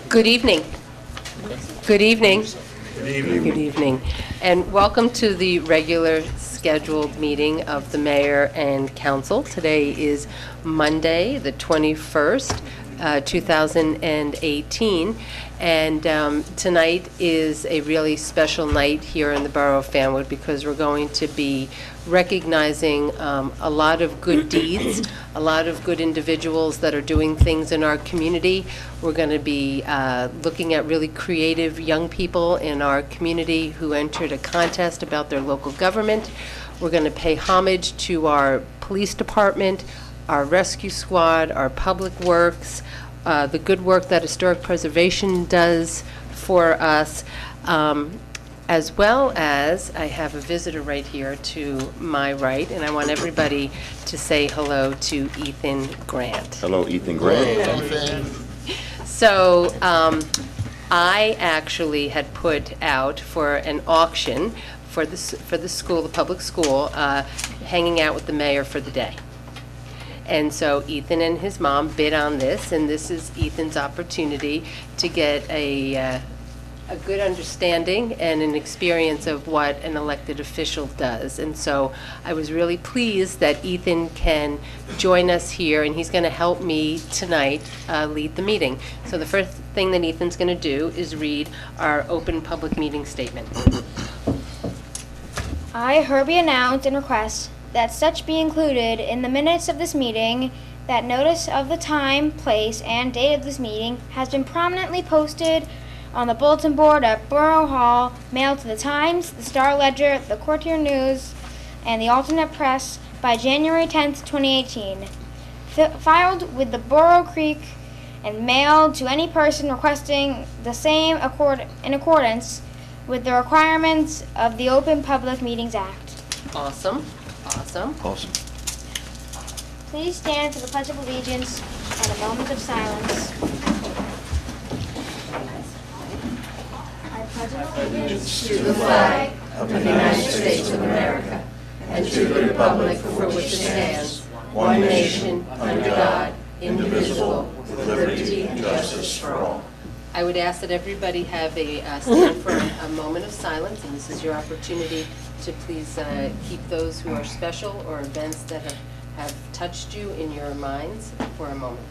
Good evening. Good evening. Good evening. Good evening. And welcome to the regular scheduled meeting of the mayor and council. Today is Monday, the 21st, 2018. And tonight is a really special night here in the borough of Fanwood because we're going to be recognizing a lot of good deeds, a lot of good individuals that are doing things in our community. We're going to be looking at really creative young people in our community who entered a contest about their local government. We're going to pay homage to our police department, our rescue squad, our public works, the good work that historic preservation does for us, as well as I have a visitor right here to my right, and I want everybody to say hello to Ethan Grant. Hello, Ethan Grant. So I actually had put out for an auction for the school, the public school, hanging out with the mayor for the day. And so Ethan and his mom bid on this, and this is Ethan's opportunity to get a good understanding and an experience of what an elected official does. And so I was really pleased that Ethan can join us here, and he's going to help me tonight lead the meeting. So the first thing that Ethan's going to do is read our open public meeting statement. I hereby announce and request that such be included in the minutes of this meeting, that notice of the time, place, and date of this meeting has been prominently posted on the bulletin board at Borough Hall, mailed to the Times, the Star Ledger, the Courtier News, and the Alternate Press by January 10th, 2018. Filed with the Borough Creek and mailed to any person requesting the same in accordance with the requirements of the Open Public Meetings Act. Awesome. Awesome. Awesome. Please stand for the Pledge of Allegiance and a moment of silence. I pledge allegiance To the flag of the United States of America and to the republic for which it stands, one nation, under God, indivisible, with liberty and justice for all. I would ask that everybody have a stand for a moment of silence, and this is your opportunity to please keep those who are special or events that have touched you in your minds for a moment.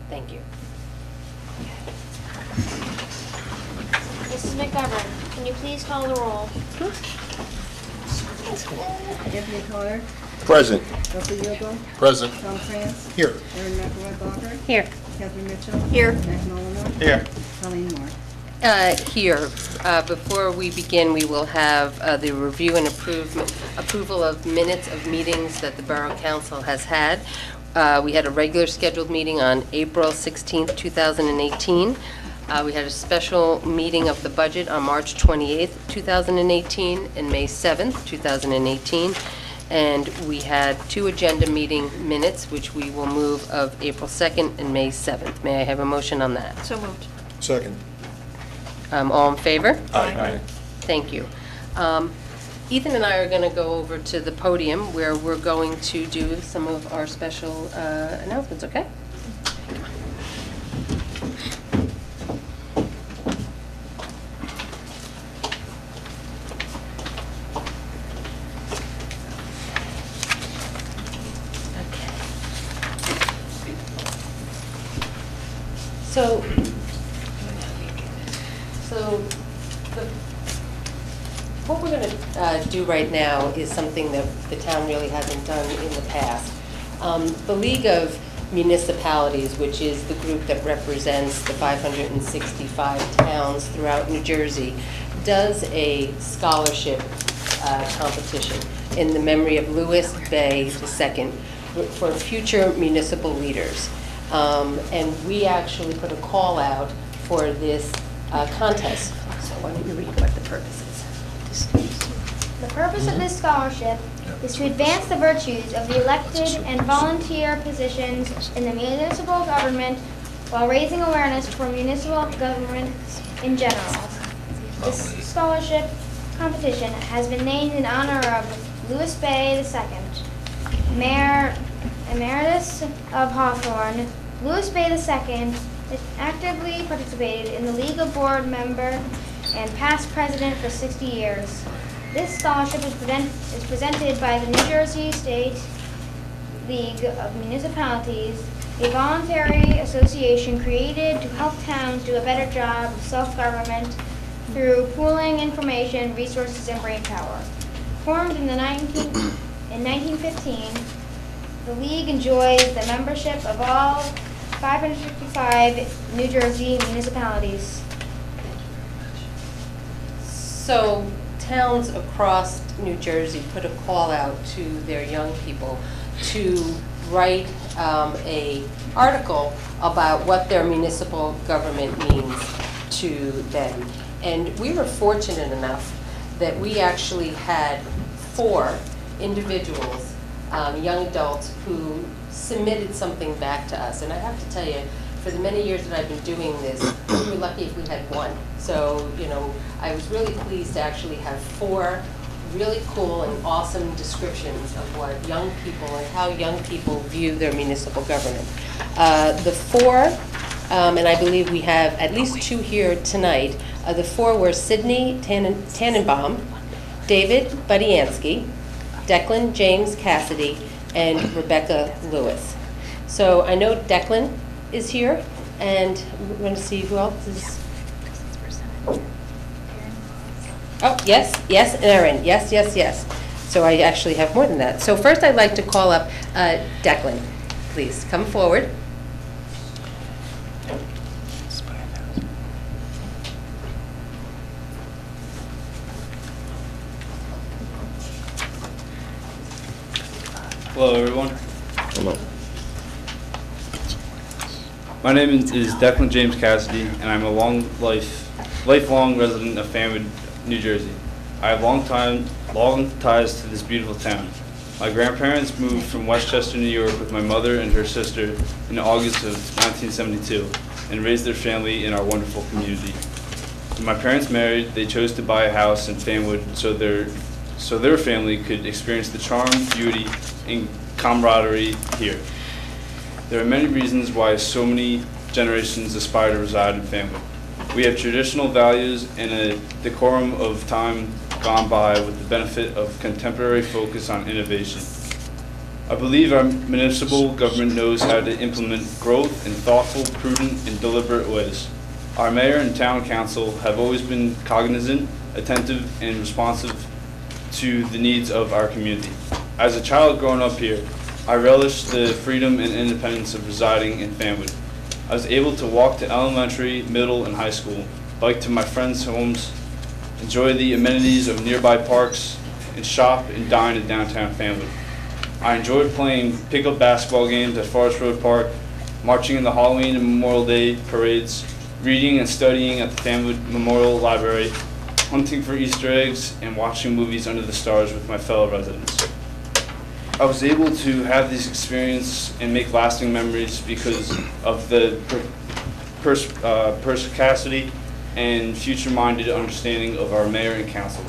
Thank you. Mrs. McGovern, can you please call the roll? Anthony Carter, Present. Russell Yogo, Present. Tom France, Here. Erin McElroy-Balker, Here. Catherine Mitchell, Here. Mac Nolan, Here. Colleen Moore. Here. Before we begin, we will have the review and approval of minutes of meetings that the Borough Council has had. We had a regular scheduled meeting on April 16th, 2018. We had a special meeting of the budget on March 28th, 2018, and May 7th, 2018. And we had two agenda meeting minutes, which we will move, of April 2nd and May 7th. May I have a motion on that? So moved. Second. All in favor? Aye. Thank you. Ethan and I are going to go over to the podium where we're going to do some of our special announcements, okay? What we're going to do right now is something that the town really hasn't done in the past. The League of Municipalities, which is the group that represents the 565 towns throughout New Jersey, does a scholarship competition in the memory of Louis Bay II for future municipal leaders. And we actually put a call out for this contest. So why don't you read what the purpose is? The purpose of this scholarship is to advance the virtues of the elected and volunteer positions in the municipal government while raising awareness for municipal government in general. This scholarship competition has been named in honor of Louis Bay II, Mayor Emeritus of Hawthorne, Louis Bay II, actively participated in the League of Board Member and past president for 60 years. This scholarship is presented by the New Jersey State League of Municipalities, a voluntary association created to help towns do a better job of self-government through pooling information, resources, and brainpower. Formed in 1915, the League enjoys the membership of all 555 New Jersey municipalities. So towns across New Jersey put a call out to their young people to write a article about what their municipal government means to them. And we were fortunate enough that we actually had 4 individuals, young adults, who submitted something back to us. And I have to tell you, for the many years that I've been doing this, we were lucky if we had 1. So, you know, I was really pleased to actually have 4 really cool and awesome descriptions of what young people and how young people view their municipal government. The 4, and I believe we have at least 2 here tonight, the 4 were Sydney Tannenbaum, David Budiansky, Declan James Cassidy, and Rebecca Lewis. So I know Declan is here, and we're going to see who else is. Oh, yes, yes, Erin, yes, yes, yes. So I actually have more than that. So first I'd like to call up Declan. Please come forward. Hello, everyone. Hello. My name is Declan James Cassidy, and I'm a lifelong resident of Fanwood, New Jersey. I have long ties to this beautiful town. My grandparents moved from Westchester, New York with my mother and her sister in August of 1972 and raised their family in our wonderful community. When my parents married, they chose to buy a house in Fanwood so their family could experience the charm, beauty, and camaraderie here. There are many reasons why so many generations aspire to reside in Fanwood. We have traditional values and a decorum of time gone by with the benefit of contemporary focus on innovation. I believe our municipal government knows how to implement growth in thoughtful, prudent, and deliberate ways. Our mayor and town council have always been cognizant, attentive, and responsive to the needs of our community. As a child growing up here, I relished the freedom and independence of residing in Fanwood. I was able to walk to elementary, middle, and high school, bike to my friends' homes, enjoy the amenities of nearby parks, and shop and dine in downtown Fanwood. I enjoyed playing pickup basketball games at Forest Road Park, marching in the Halloween and Memorial Day parades, reading and studying at the Fanwood Memorial Library, hunting for Easter eggs, and watching movies under the stars with my fellow residents. I was able to have this experience and make lasting memories because of the perspicacity and future-minded understanding of our mayor and council.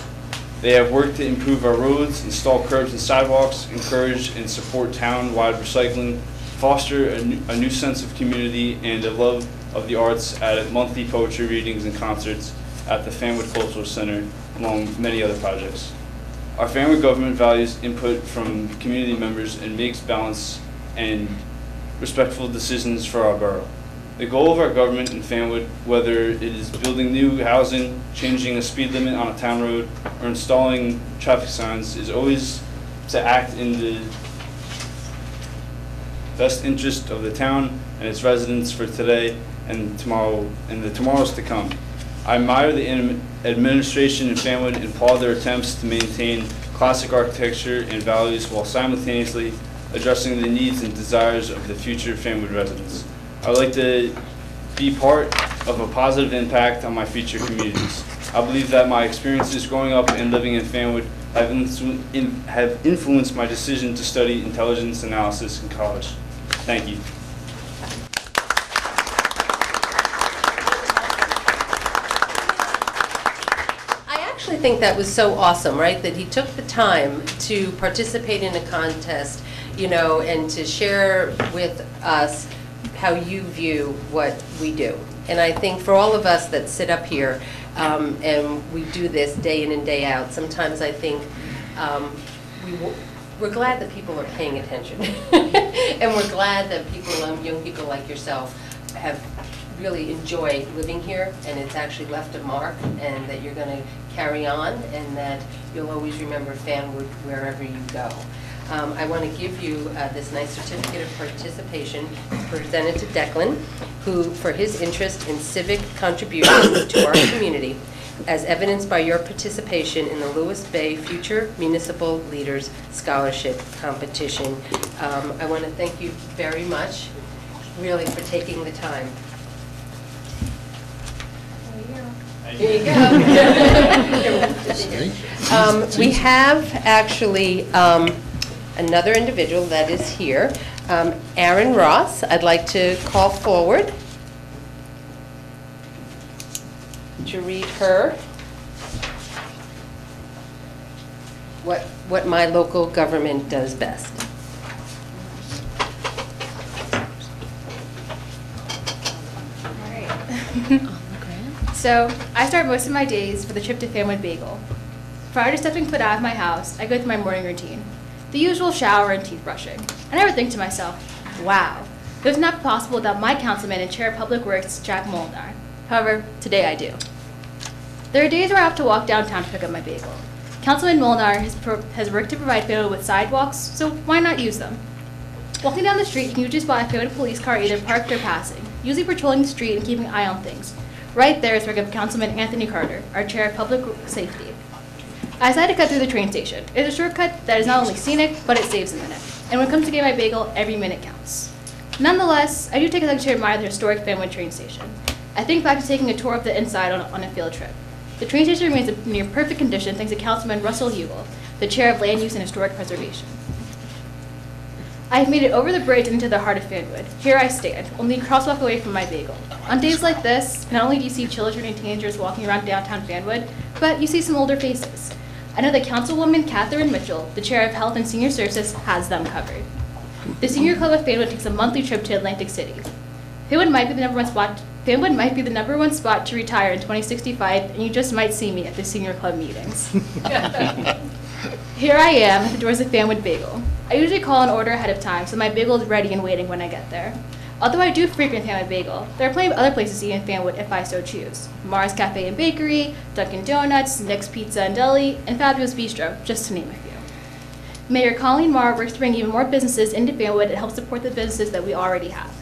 They have worked to improve our roads, install curbs and sidewalks, encourage and support town-wide recycling, foster a new sense of community and a love of the arts at monthly poetry readings and concerts at the Fanwood Cultural Center, among many other projects. Our Fanwood government values input from community members and makes balanced and respectful decisions for our borough. The goal of our government in Fanwood, whether it is building new housing, changing a speed limit on a town road, or installing traffic signs, is always to act in the best interest of the town and its residents for today and tomorrow and the tomorrows to come. I admire the administration in Fanwood and applaud their attempts to maintain classic architecture and values while simultaneously addressing the needs and desires of the future Fanwood residents. I would like to be part of a positive impact on my future communities. I believe that my experiences growing up and living in Fanwood have influenced my decision to study intelligence analysis in college. Thank you. actually think that was so awesome, right? That he took the time to participate in a contest, you know, and to share with us how you view what we do. And I think for all of us that sit up here and we do this day in and day out, sometimes I think we're glad that people are paying attention. And we're glad that people, young people like yourself, have really enjoyed living here, and it's actually left a mark, and that you're going to carry on, and that you'll always remember Fanwood wherever you go. I want to give you this nice certificate of participation presented to Declan, who, for his interest in civic contributions to our community, as evidenced by your participation in the Lewis Bay Future Municipal Leaders Scholarship Competition. I want to thank you very much, really, for taking the time. Here you go. We have actually another individual that is here, Aaron Ross. I'd like to call forward to read her what my local government does best. All right. So, I start most of my days with a trip to Fanwood Bagel. Prior to stepping foot out of my house, I go through my morning routine. The usual shower and teeth brushing. I never think to myself, wow, it was not possible without my councilman and chair of public works, Jack Molnar. However, today I do. There are days where I have to walk downtown to pick up my bagel. Councilman Molnar has worked to provide Fanwood with sidewalks, so why not use them? Walking down the street, you can usually spot a Fanwood police car either parked or passing, usually patrolling the street and keeping an eye on things. Right there is work of Councilman Anthony Carter, our chair of public safety. I decided to cut through the train station. It's a shortcut that is not only scenic, but it saves a minute. And when it comes to getting my bagel, every minute counts. Nonetheless, I do take a second to admire the historic Fanwood train station. I think back to taking a tour of the inside on a field trip. The train station remains in near perfect condition thanks to Councilman Russell Hugel, the chair of Land Use and Historic Preservation. I have made it over the bridge and into the heart of Fanwood. Here I stand, only a crosswalk away from my bagel. On days like this, not only do you see children and teenagers walking around downtown Fanwood, but you see some older faces. I know that Councilwoman Catherine Mitchell, the chair of Health and Senior Services, has them covered. The Senior Club of Fanwood takes a monthly trip to Atlantic City. Fanwood might be the number one spot to retire in 2065, and you just might see me at the Senior Club meetings. Here I am at the doors of Fanwood Bagel. I usually call an order ahead of time, so my bagel is ready and waiting when I get there. Although I do frequent Fanwood Bagel, there are plenty of other places to eat in Fanwood if I so choose. Mars Cafe and Bakery, Dunkin' Donuts, Nick's Pizza and Deli, and Fabulous Bistro, just to name a few. Mayor Colleen Marr works to bring even more businesses into Fanwood and help support the businesses that we already have.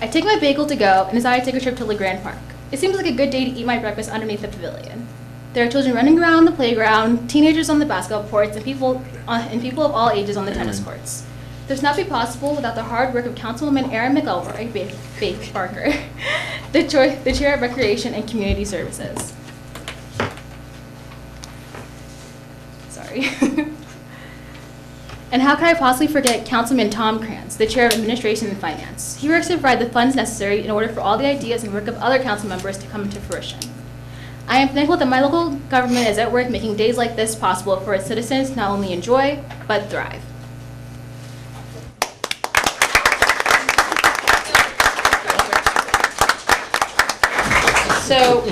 I take my bagel to go and decide to take a trip to LeGrand Park. It seems like a good day to eat my breakfast underneath the pavilion. There are children running around the playground, teenagers on the basketball courts, and people of all ages on the tennis courts. This would not be possible without the hard work of Councilwoman Erin McElroy, Faith Barker, the Chair of Recreation and Community Services. Sorry. And how could I possibly forget Councilman Tom Kranz, the Chair of Administration and Finance? He works to provide the funds necessary in order for all the ideas and work of other council members to come into fruition. I am thankful that my local government is at work making days like this possible for its citizens to not only enjoy, but thrive. So,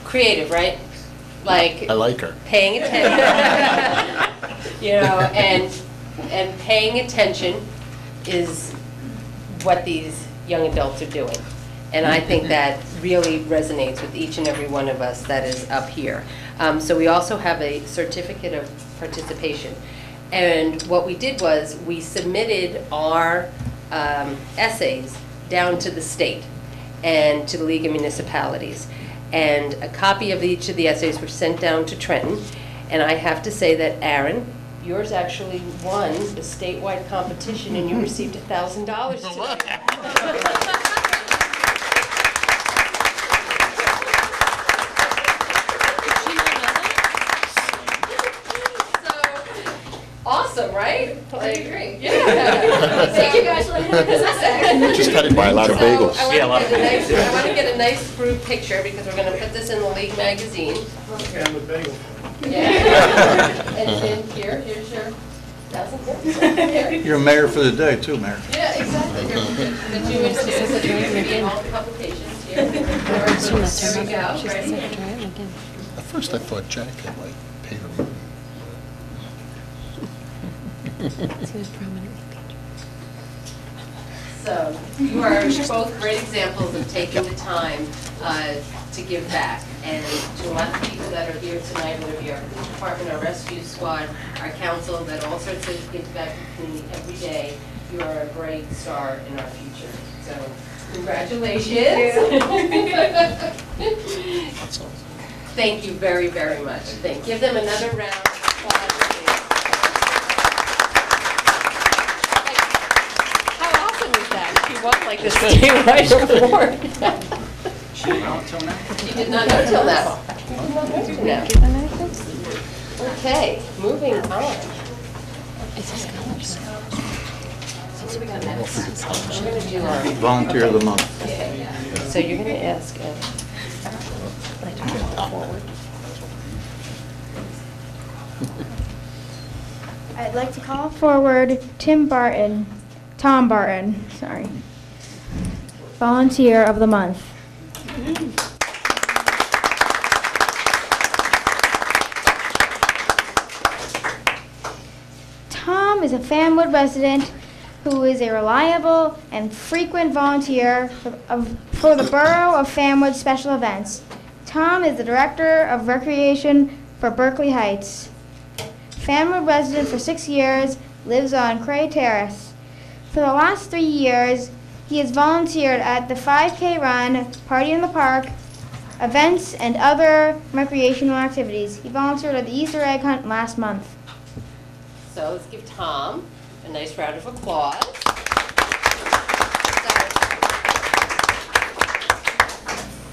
creative, right? Like, I like her. paying attention, you know, and paying attention is what these young adults are doing. And I think that really resonates with each and every one of us that is up here. So we also have a certificate of participation. And what we did was we submitted our essays down to the state and to the League of Municipalities. And a copy of each of the essays were sent down to Trenton. And I have to say that, Aaron, yours actually won the statewide competition and you received $1,000 today. awesome, right? I agree. Yeah. Thank you guys for letting me know. Just had to buy a lot of bagels. I want to get a nice group picture because we're going to put this in the League magazine. Okay, I'm a bagel. Yeah. And here's your $1,000. You're mayor for the day, too, Mayor. Yeah, exactly. The two and two, so you're going to be in all the publications here. There we go. Ready? At first I thought Jack had like paid her money. So you are both great examples of taking the time to give back. And to a lot of people that are here tonight, whether it be our police department, our rescue squad, our council, that all sorts of give back to the community every day, you are a great star in our future. So congratulations. That's all. Thank you very, very much. Give them another round of applause. How awesome is that? She won like the statewide award. She did not know till now. She did not know till now. Okay, moving on. We're going to do our... Volunteer of the month. So you're going to ask... I'd like to call forward Tom Barton, sorry. Volunteer of the month. Tom is a Fanwood resident who is a reliable and frequent volunteer for the Borough of Fanwood special events. Tom is the Director of Recreation for Berkeley Heights. Fanwood resident for 6 years, lives on Cray Terrace. For the last 3 years, he has volunteered at the 5K run, Party in the Park, events, and other recreational activities. He volunteered at the Easter egg hunt last month. So let's give Tom a nice round of applause.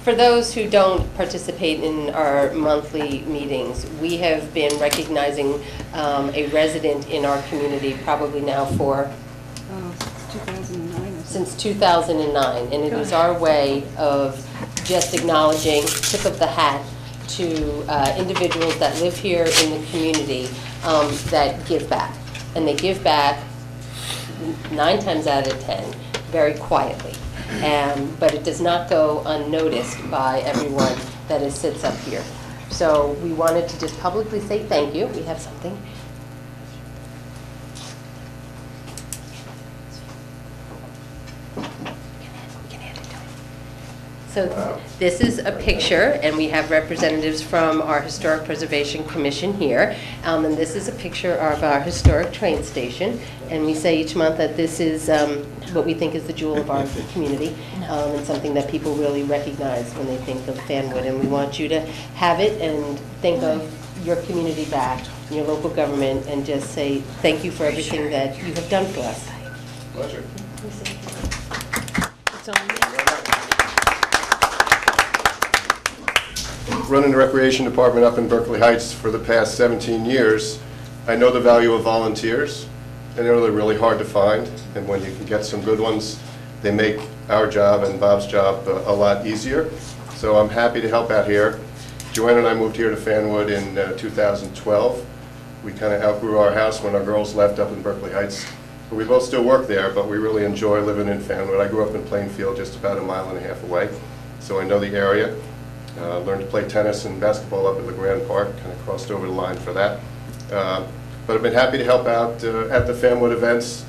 For those who don't participate in our monthly meetings, we have been recognizing a resident in our community probably now for 2009. since 2009, and it is our way of just acknowledging, tip of the hat, to individuals that live here in the community that give back. And they give back 9 times out of 10 very quietly. But it does not go unnoticed by everyone that sits up here. So we wanted to just publicly say thank you. We have something. So this is a picture, and we have representatives from our Historic Preservation Commission here. And this is a picture of our historic train station. And we say each month that this is what we think is the jewel of our community, and something that people really recognize when they think of Fanwood. And we want you to have it and think of your community back, your local government, and just say thank you for everything that you have done for us. Pleasure. Running the recreation department up in Berkeley Heights for the past 17 years, I know the value of volunteers, and they're really hard to find. And when you can get some good ones, they make our job and Bob's job a lot easier. So I'm happy to help out here. Joanne and I moved here to Fanwood in 2012. We kind of outgrew our house when our girls left up in Berkeley Heights. But we both still work there, but we really enjoy living in Fanwood. I grew up in Plainfield, just about a 1.5 miles away, so I know the area. Learned to play tennis and basketball up at the Grand Park, kind of crossed over the line for that. But I've been happy to help out at the Fanwood events.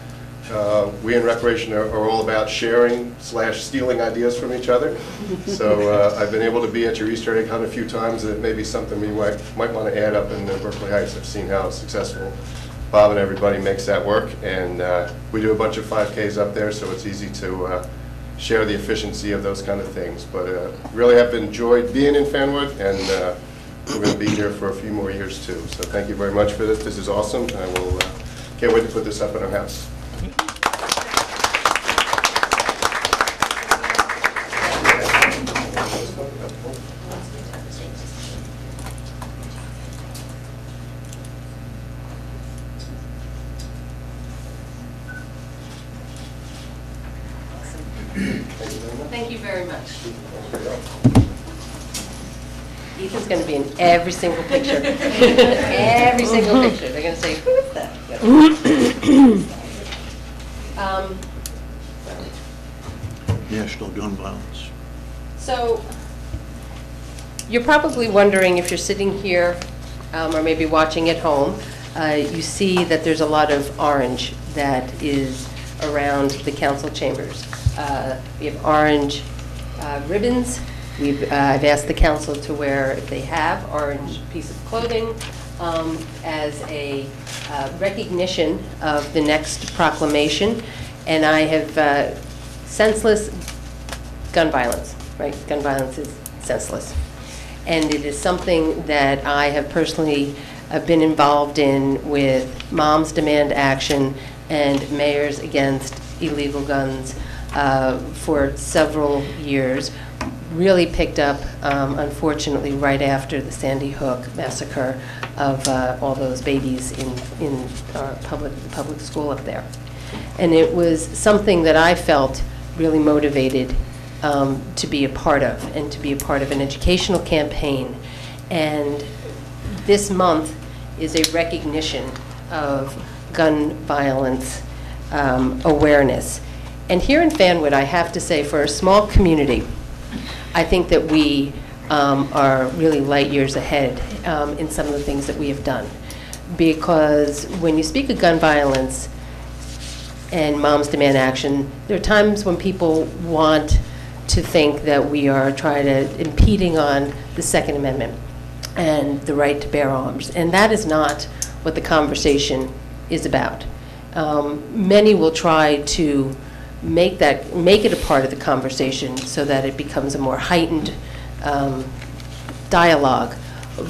We in Recreation are all about sharing / stealing ideas from each other. So I've been able to be at your Easter egg hunt a few times. It may be something we might want to add up in Berkeley Heights. I've seen how successful Bob and everybody makes that work. And we do a bunch of 5Ks up there, so it's easy to share the efficiency of those kind of things. But really have enjoyed being in Fanwood, and we're going to be here for a few more years too. So thank you very much for this. This is awesome. I will can't wait to put this up in our house. Thank you very much. Ethan's going to be in every single picture. Every single picture. They're going to say, who is that? National gun violence. So, you're probably wondering if you're sitting here or maybe watching at home, you see that there's a lot of orange that is around the council chambers. We have orange ribbons. I've asked the council to wear, if they have, orange piece of clothing as a recognition of the next proclamation. And I have senseless gun violence, right? Gun violence is senseless. And it is something that I have personally been involved in with Moms Demand Action and Mayors Against Illegal Guns for several years. Really picked up, unfortunately, right after the Sandy Hook massacre of all those babies in our public school up there. And it was something that I felt really motivated to be a part of, and to be a part of an educational campaign. And this month is a recognition of gun violence awareness. And here in Fanwood, I have to say, for a small community, I think that we are really light years ahead in some of the things that we have done. Because when you speak of gun violence and Moms Demand Action, there are times when people want to think that we are impeding on the Second Amendment and the right to bear arms. And that is not what the conversation is about. Many will try to make it a part of the conversation so that it becomes a more heightened dialogue.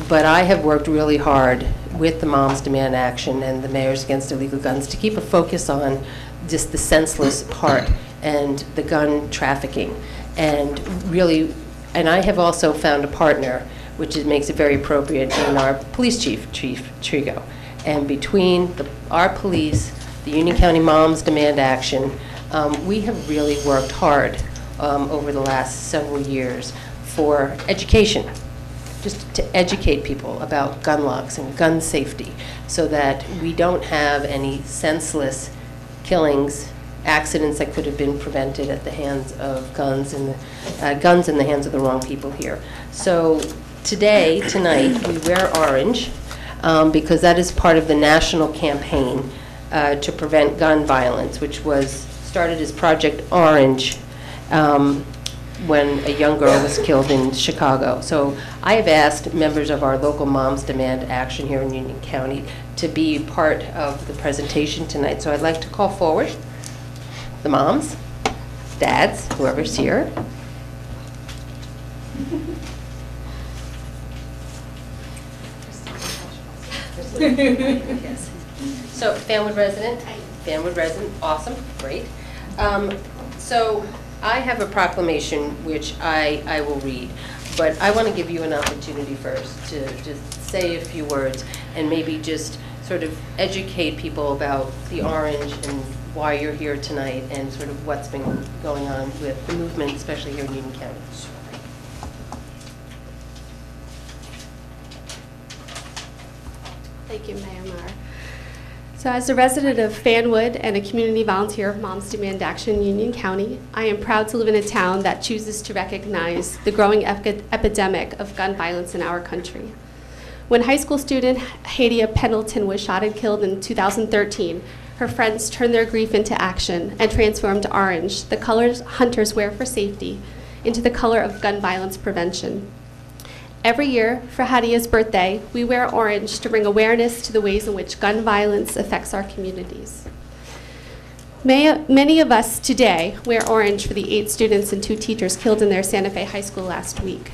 But I have worked really hard with the Moms Demand Action and the Mayors Against Illegal Guns to keep a focus on just the senseless part and the gun trafficking. And really, and I have also found a partner, which makes it very appropriate, in our police chief, Chief Trigo. And between our police, the Union County Moms Demand Action, we have really worked hard over the last several years for education, just to educate people about gun locks and gun safety, so that we don't have any senseless killings, accidents that could have been prevented at the hands of guns in the hands of the wrong people here. So tonight, we wear orange because that is part of the national campaign to prevent gun violence, which was started as Project Orange when a young girl was killed in Chicago. So I have asked members of our local Moms Demand Action here in Union County to be part of the presentation tonight. So I'd like to call forward the moms, dads, whoever's here. Yes. So Fanwood resident, awesome, great. So I have a proclamation which I will read, but I want to give you an opportunity first to just say a few words and maybe just sort of educate people about the orange and why you're here tonight and sort of what's been going on with the movement, especially here in Union County. Thank you, Mayor Maher. So as a resident of Fanwood and a community volunteer of Moms Demand Action in Union County, I am proud to live in a town that chooses to recognize the growing epidemic of gun violence in our country. When high school student Hadia Pendleton was shot and killed in 2013, her friends turned their grief into action and transformed orange, the colors hunters wear for safety, into the color of gun violence prevention. Every year, for Hadia's birthday, we wear orange to bring awareness to the ways in which gun violence affects our communities. Many of us today wear orange for the 8 students and 2 teachers killed in their Santa Fe High School last week.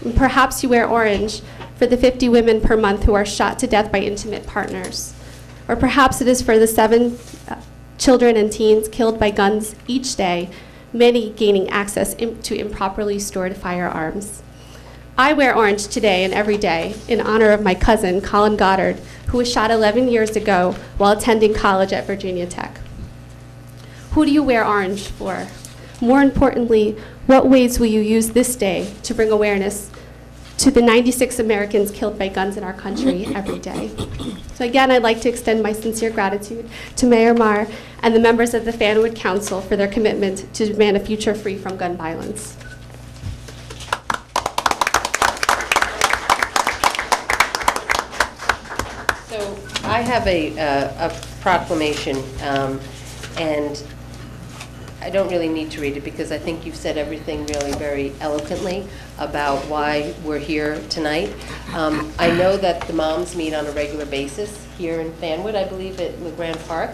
And perhaps you wear orange for the 50 women per month who are shot to death by intimate partners. Or perhaps it is for the 7 children and teens killed by guns each day, many gaining access to improperly stored firearms. I wear orange today and every day in honor of my cousin, Colin Goddard, who was shot 11 years ago while attending college at Virginia Tech. Who do you wear orange for? More importantly, what ways will you use this day to bring awareness to the 96 Americans killed by guns in our country every day? So again, I'd like to extend my sincere gratitude to Mayor Marr and the members of the Fanwood Council for their commitment to demand a future free from gun violence. So I have a proclamation, and I don't really need to read it because I think you've said everything really very eloquently about why we're here tonight. I know that the moms meet on a regular basis here in Fanwood, I believe at LeGrand Park.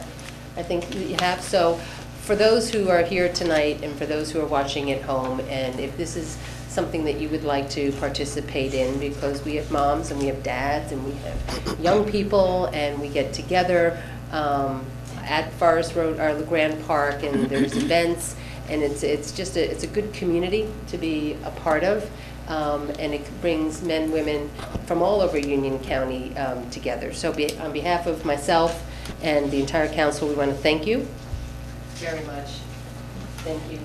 I think you have. So for those who are here tonight and for those who are watching at home, and if this is something that you would like to participate in, because we have moms and we have dads and we have young people and we get together at Forest Road or LeGrand Park, and there's events, and it's just it's a good community to be a part of, and it brings men, women from all over Union County together. So on behalf of myself and the entire council, we want to thank you very much. Thank you.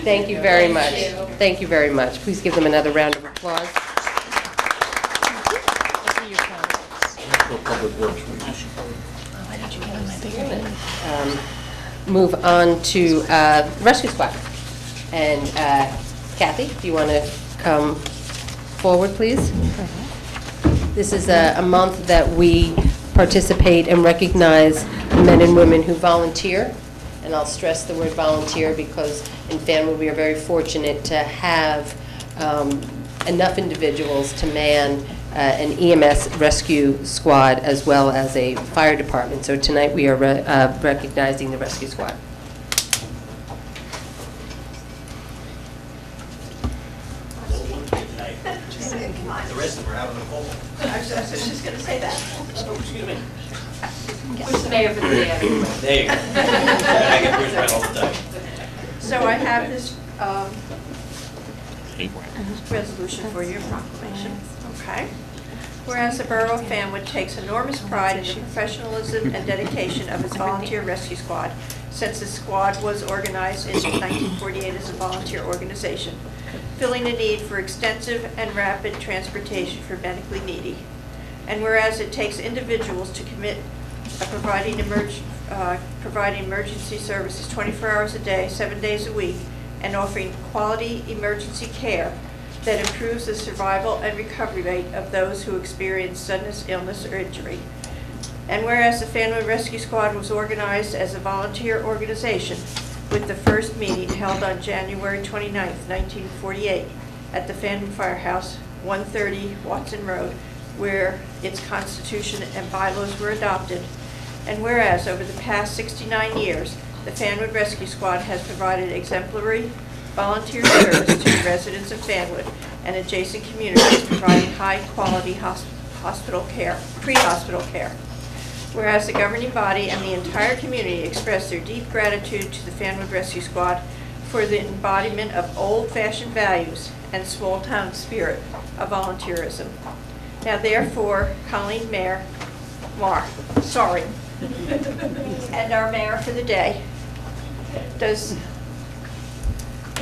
Thank you very much. Thank you very much. Please give them another round of applause. Move on to Rescue Squad. And Kathy, if you want to come forward, please. This is a month that we participate and recognize men and women who volunteer. And I'll stress the word volunteer because in Fanwood we are very fortunate to have enough individuals to man an EMS rescue squad as well as a fire department. So tonight we are recognizing the rescue squad. The rest of them are having a ball. I was just going to say that. Oh, excuse me. Who's the mayor for the day? There you go. I get yours right all the time. So I have this resolution for your proclamation. Okay. Whereas the Borough of Fanwood takes enormous pride in the professionalism and dedication of its volunteer rescue squad, since the squad was organized in 1948 as a volunteer organization, filling a need for extensive and rapid transportation for medically needy. And whereas it takes individuals to commit providing emergency services 24 hours a day, 7 days a week, and offering quality emergency care that improves the survival and recovery rate of those who experience sudden illness or injury. And whereas the Fanwood Rescue Squad was organized as a volunteer organization, with the first meeting held on January 29, 1948, at the Fanwood Firehouse, 130 Watson Road, where its constitution and bylaws were adopted. And whereas over the past 69 years, the Fanwood Rescue Squad has provided exemplary volunteer service to the residents of Fanwood and adjacent communities, providing high-quality hospital care, pre-hospital care. Whereas the governing body and the entire community express their deep gratitude to the Fanwood Rescue Squad for the embodiment of old-fashioned values and small-town spirit of volunteerism. Now, therefore, Colleen Marr, and our mayor for the day, does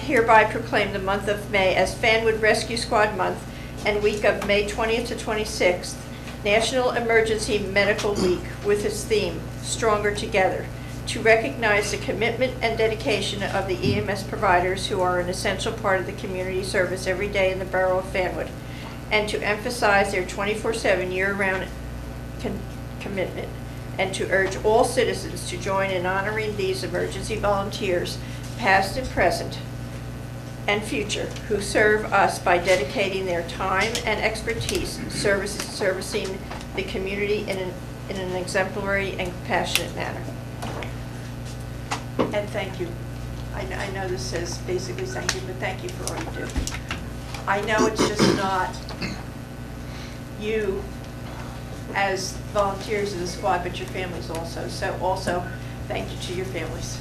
hereby proclaim the month of May as Fanwood Rescue Squad Month and week of May 20th to 26th, National Emergency Medical Week, with its theme, Stronger Together, to recognize the commitment and dedication of the EMS providers who are an essential part of the community service every day in the borough of Fanwood, and to emphasize their 24/7 year-round commitment, and to urge all citizens to join in honoring these emergency volunteers, past and present and future, who serve us by dedicating their time and expertise servicing the community in an exemplary and compassionate manner. And thank you. I know this says basically thank you, but thank you for all you do. I know it's just not you as volunteers of the squad, but your families also. So also, thank you to your families.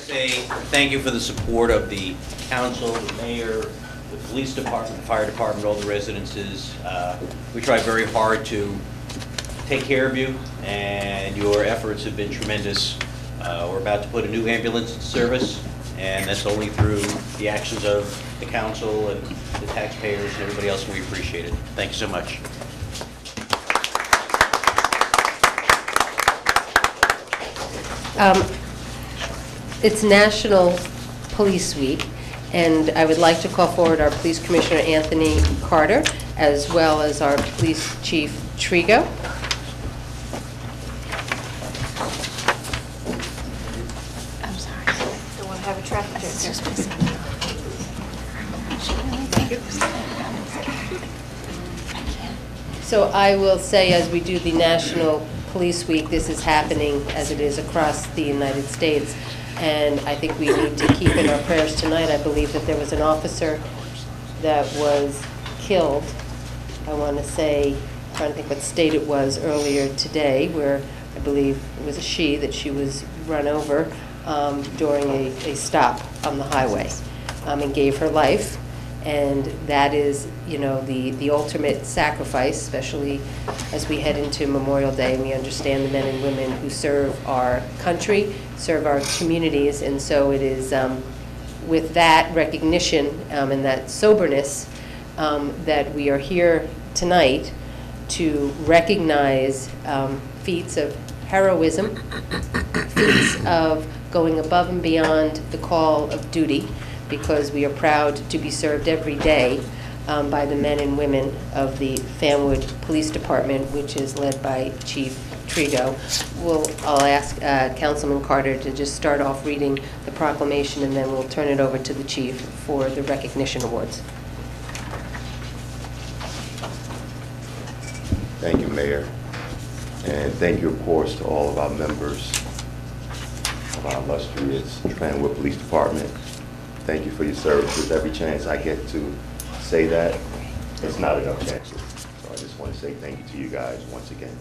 say thank you for the support of the council, the mayor, the police department, the fire department, all the residences. We try very hard to take care of you, and your efforts have been tremendous. We're about to put a new ambulance in service, and that's only through the actions of the council and the taxpayers and everybody else, and we appreciate it. Thank you so much. It's National Police Week, and I would like to call forward our Police Commissioner Anthony Carter, as well as our Police Chief Trigo. I'm sorry. Don't want to have a traffic jam. So I will say, as we do the National Police Week, this is happening as it is across the United States. And I think we need to keep in our prayers tonight. I believe that there was an officer that was killed, I want to say, I'm trying to think what state it was, earlier today, where I believe it was a she, that she was run over during a stop on the highway and gave her life. And that is, you know, the ultimate sacrifice, especially as we head into Memorial Day, and we understand the men and women who serve our country, serve our communities. And so it is with that recognition and that soberness that we are here tonight to recognize feats of heroism, feats of going above and beyond the call of duty, because we are proud to be served every day by the men and women of the Fanwood Police Department, which is led by Chief Trigo. I'll ask Councilman Carter to just start off reading the proclamation, and then we'll turn it over to the Chief for the recognition awards. Thank you, Mayor. And thank you, of course, to all of our members of our illustrious Fanwood Police Department. Thank you for your services. Every chance I get to say that, it's not enough chances. So I just want to say thank you to you guys once again.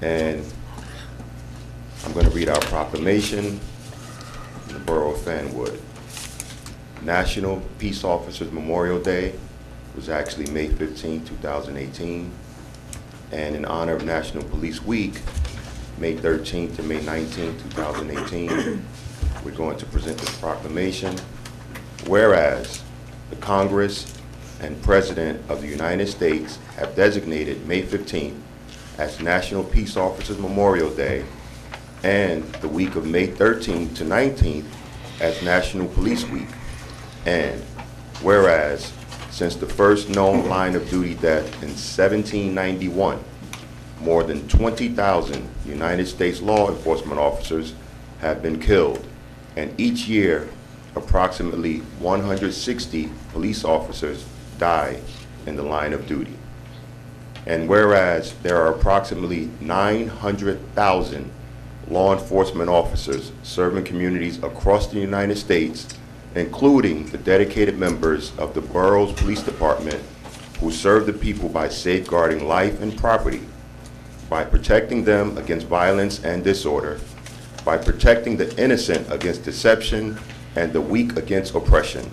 And I'm going to read our proclamation in the Borough of Fanwood. National Peace Officers Memorial Day was actually May 15, 2018. And in honor of National Police Week, May 13th to May 19, 2018, we're going to present this proclamation. Whereas the Congress and President of the United States have designated May 15th as National Peace Officers Memorial Day, and the week of May 13th to 19th as National Police Week. And whereas since the first known line of duty death in 1791, more than 20,000 United States law enforcement officers have been killed, and each year approximately 160 police officers die in the line of duty. And whereas there are approximately 900,000 law enforcement officers serving communities across the United States, including the dedicated members of the borough's police department who serve the people by safeguarding life and property, by protecting them against violence and disorder, by protecting the innocent against deception and the weak against oppression.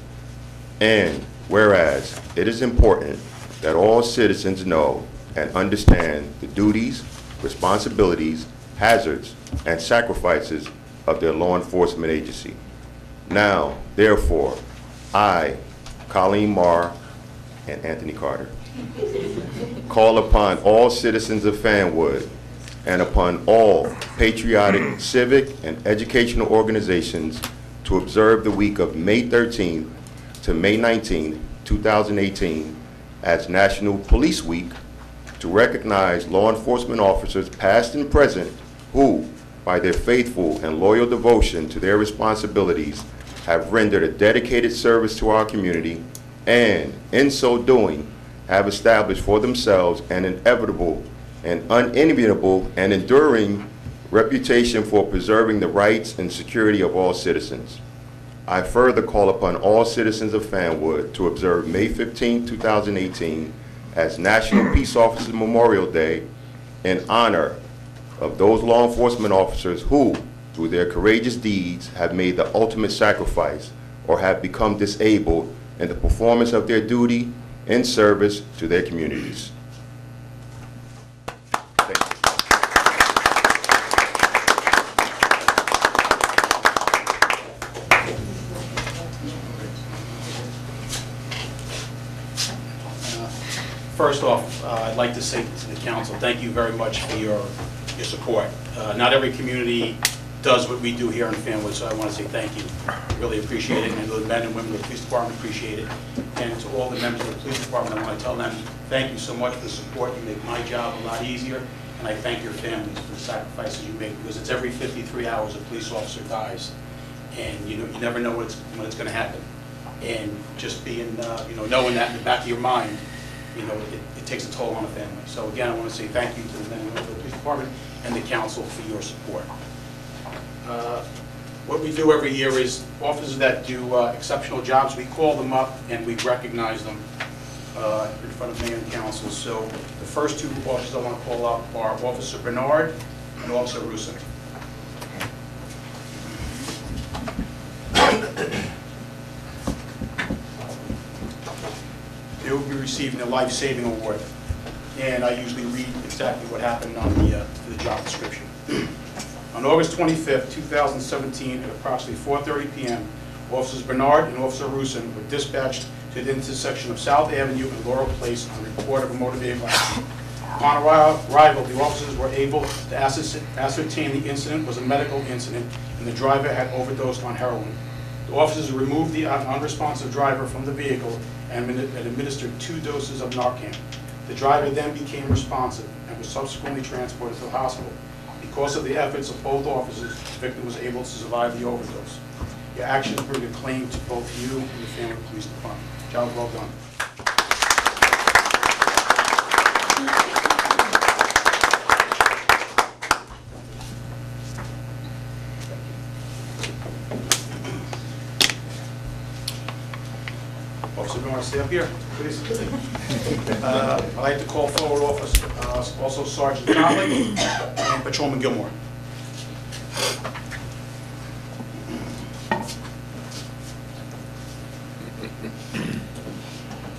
And whereas it is important that all citizens know and understand the duties, responsibilities, hazards, and sacrifices of their law enforcement agency. Now, therefore, I, Colleen Marr, and Anthony Carter, call upon all citizens of Fanwood and upon all patriotic, civic, and educational organizations to observe the week of May 13th to May 19th, 2018 as National Police Week, to recognize law enforcement officers past and present who, by their faithful and loyal devotion to their responsibilities, have rendered a dedicated service to our community, and in so doing have established for themselves an inevitable and unenviable and enduring reputation for preserving the rights and security of all citizens. I further call upon all citizens of Fanwood to observe May 15, 2018 as National Peace Officers Memorial Day in honor of those law enforcement officers who, through their courageous deeds, have made the ultimate sacrifice or have become disabled in the performance of their duty in service to their communities. Thank you. First off, I'd like to say to the council, thank you very much for your support. Not every community does what we do here in Fanwood, so I want to say thank you. Really appreciate it, and the men and women of the police department appreciate it. And to all the members of the police department, I want to tell them, thank you so much for the support. You make my job a lot easier, and I thank your families for the sacrifices you make, because it's every 53 hours a police officer dies, and you never know when it's going to happen. And just being, knowing that in the back of your mind, it takes a toll on a family. So again, I want to say thank you to the men and women of the police department and the council for your support. What we do every year is officers that do exceptional jobs, we call them up and we recognize them in front of mayor and council. So the first two officers I want to call up are Officer Bernard and Officer Rusin. They will be receiving a life-saving award, and I usually read exactly what happened on the job description. On August 25th, 2017, at approximately 4:30 p.m., Officers Bernard and Officer Rusin were dispatched to the intersection of South Avenue and Laurel Place on report of a motor vehicle accident. Upon arrival, the officers were able to ascertain the incident was a medical incident and the driver had overdosed on heroin. The officers removed the unresponsive driver from the vehicle and administered 2 doses of Narcan. The driver then became responsive and was subsequently transported to the hospital. Because of the efforts of both officers, the victim was able to survive the overdose. Your actions bring a claim to both you and the Fanwood Police Department. Job well done. Officer, you want to stay up here, please? I'd like to call forward Officer, also Sergeant Conley and Patrolman Gilmore.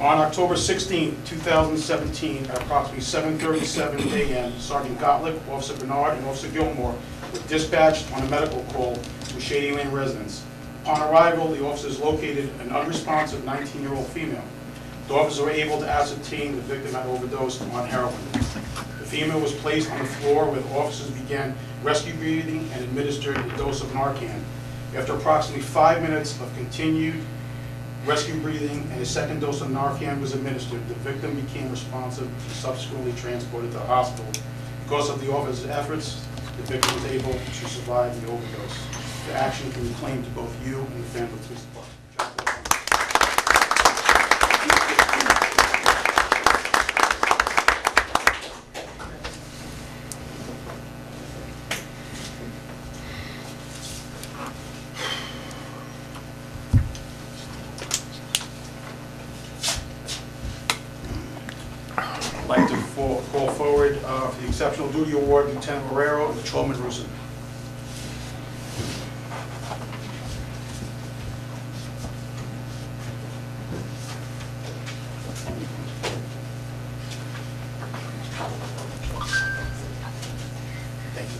On October 16, 2017, at approximately 7:37 a.m., Sergeant Gottlieb, Officer Bernard, and Officer Gilmore were dispatched on a medical call to Shady Lane residence. Upon arrival, the officers located an unresponsive 19-year-old female. The officers were able to ascertain the victim had overdosed on heroin. The female was placed on the floor where the officers began rescue breathing and administered a dose of Narcan. After approximately 5 minutes of continued rescue breathing and a second dose of Narcan was administered, the victim became responsive and subsequently transported to the hospital. Because of the officers' efforts, the victim was able to survive the overdose. The action can be claimed to both you and the Fanwood Police Department. I'd like to call forward for the Exceptional Duty Award, Lieutenant Marrero and Patrolman Rusin. Thank you.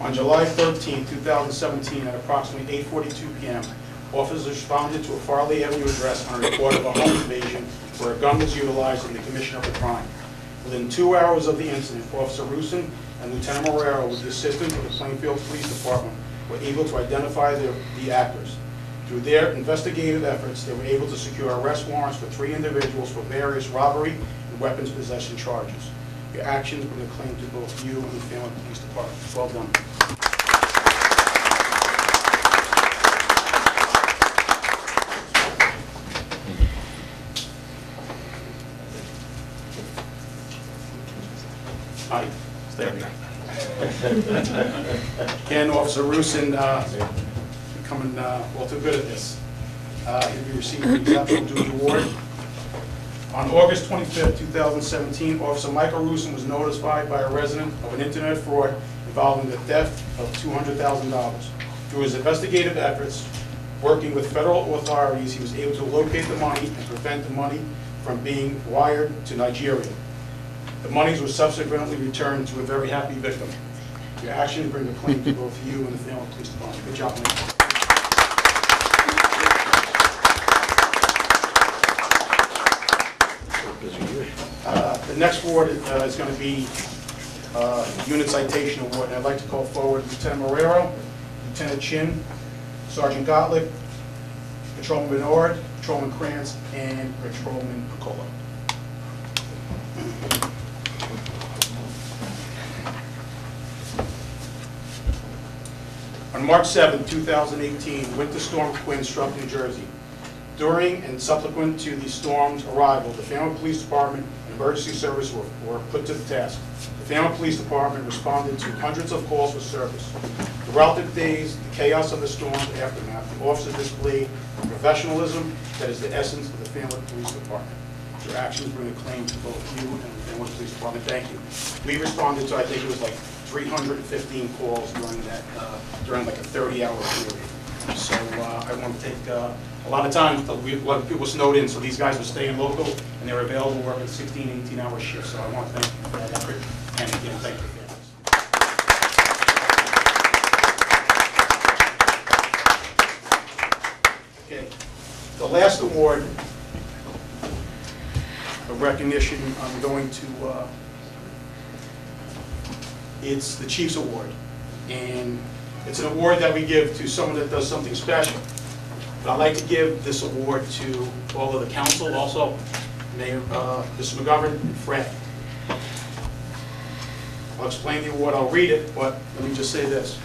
On July 13, 2017, at approximately 8:42 p.m., officers responded to a Farley Avenue address on a report of a home invasion where a gun was utilized in the commission of the crime. Within 2 hours of the incident, Officer Rusin and Lieutenant Marrero, with the assistance of the Plainfield Police Department, were able to identify the actors. Through their investigative efforts, they were able to secure arrest warrants for 3 individuals for various robbery and weapons possession charges. Your actions bring a claim to both you and the Fanwood Police Department. Well done. Hi, stay up here. Again, Officer Rusin, becoming all too good at this. He'll be receiving the Exceptional Duty Award. On August 25th, 2017, Officer Michael Rusin was notified by a resident of an internet fraud involving the theft of $200,000. Through his investigative efforts, working with federal authorities, he was able to locate the money and prevent the money from being wired to Nigeria. The monies were subsequently returned to a very happy victim. Your actions bring a claim to both you and the Fanwood Police Department. Good job, Mike. The next award is going to be Unit Citation Award, and I'd like to call forward Lieutenant Morero, Lieutenant Chin, Sergeant Gottlieb, Patrolman Bernard, Patrolman Krantz, and Patrolman Piccolo. On March 7, 2018, Winter Storm Quinn struck New Jersey. During and subsequent to the storm's arrival, the Fanwood Police Department and Emergency Service were put to the task. The Fanwood Police Department responded to hundreds of calls for service. Throughout the days, the chaos of the storm's aftermath, the officers displayed professionalism that is the essence of the Fanwood Police Department. Your actions bring a claim to both you and the Fanwood Police Department. Thank you. We responded to, I think it was like 315 calls during that, during like a 30-hour period. So I want to take a lot of times, a lot of people snowed in, so these guys were staying local and they were available working 16, 18-hour shifts. So I want to thank you for that effort, and again, thank you. Okay, the last award of recognition, I'm going to, it's the Chiefs Award. And it's an award that we give to someone that does something special. But I'd like to give this award to all of the council, also Mayor, Mr. McGovern, and Fred. I'll explain the award, I'll read it, but let me just say this.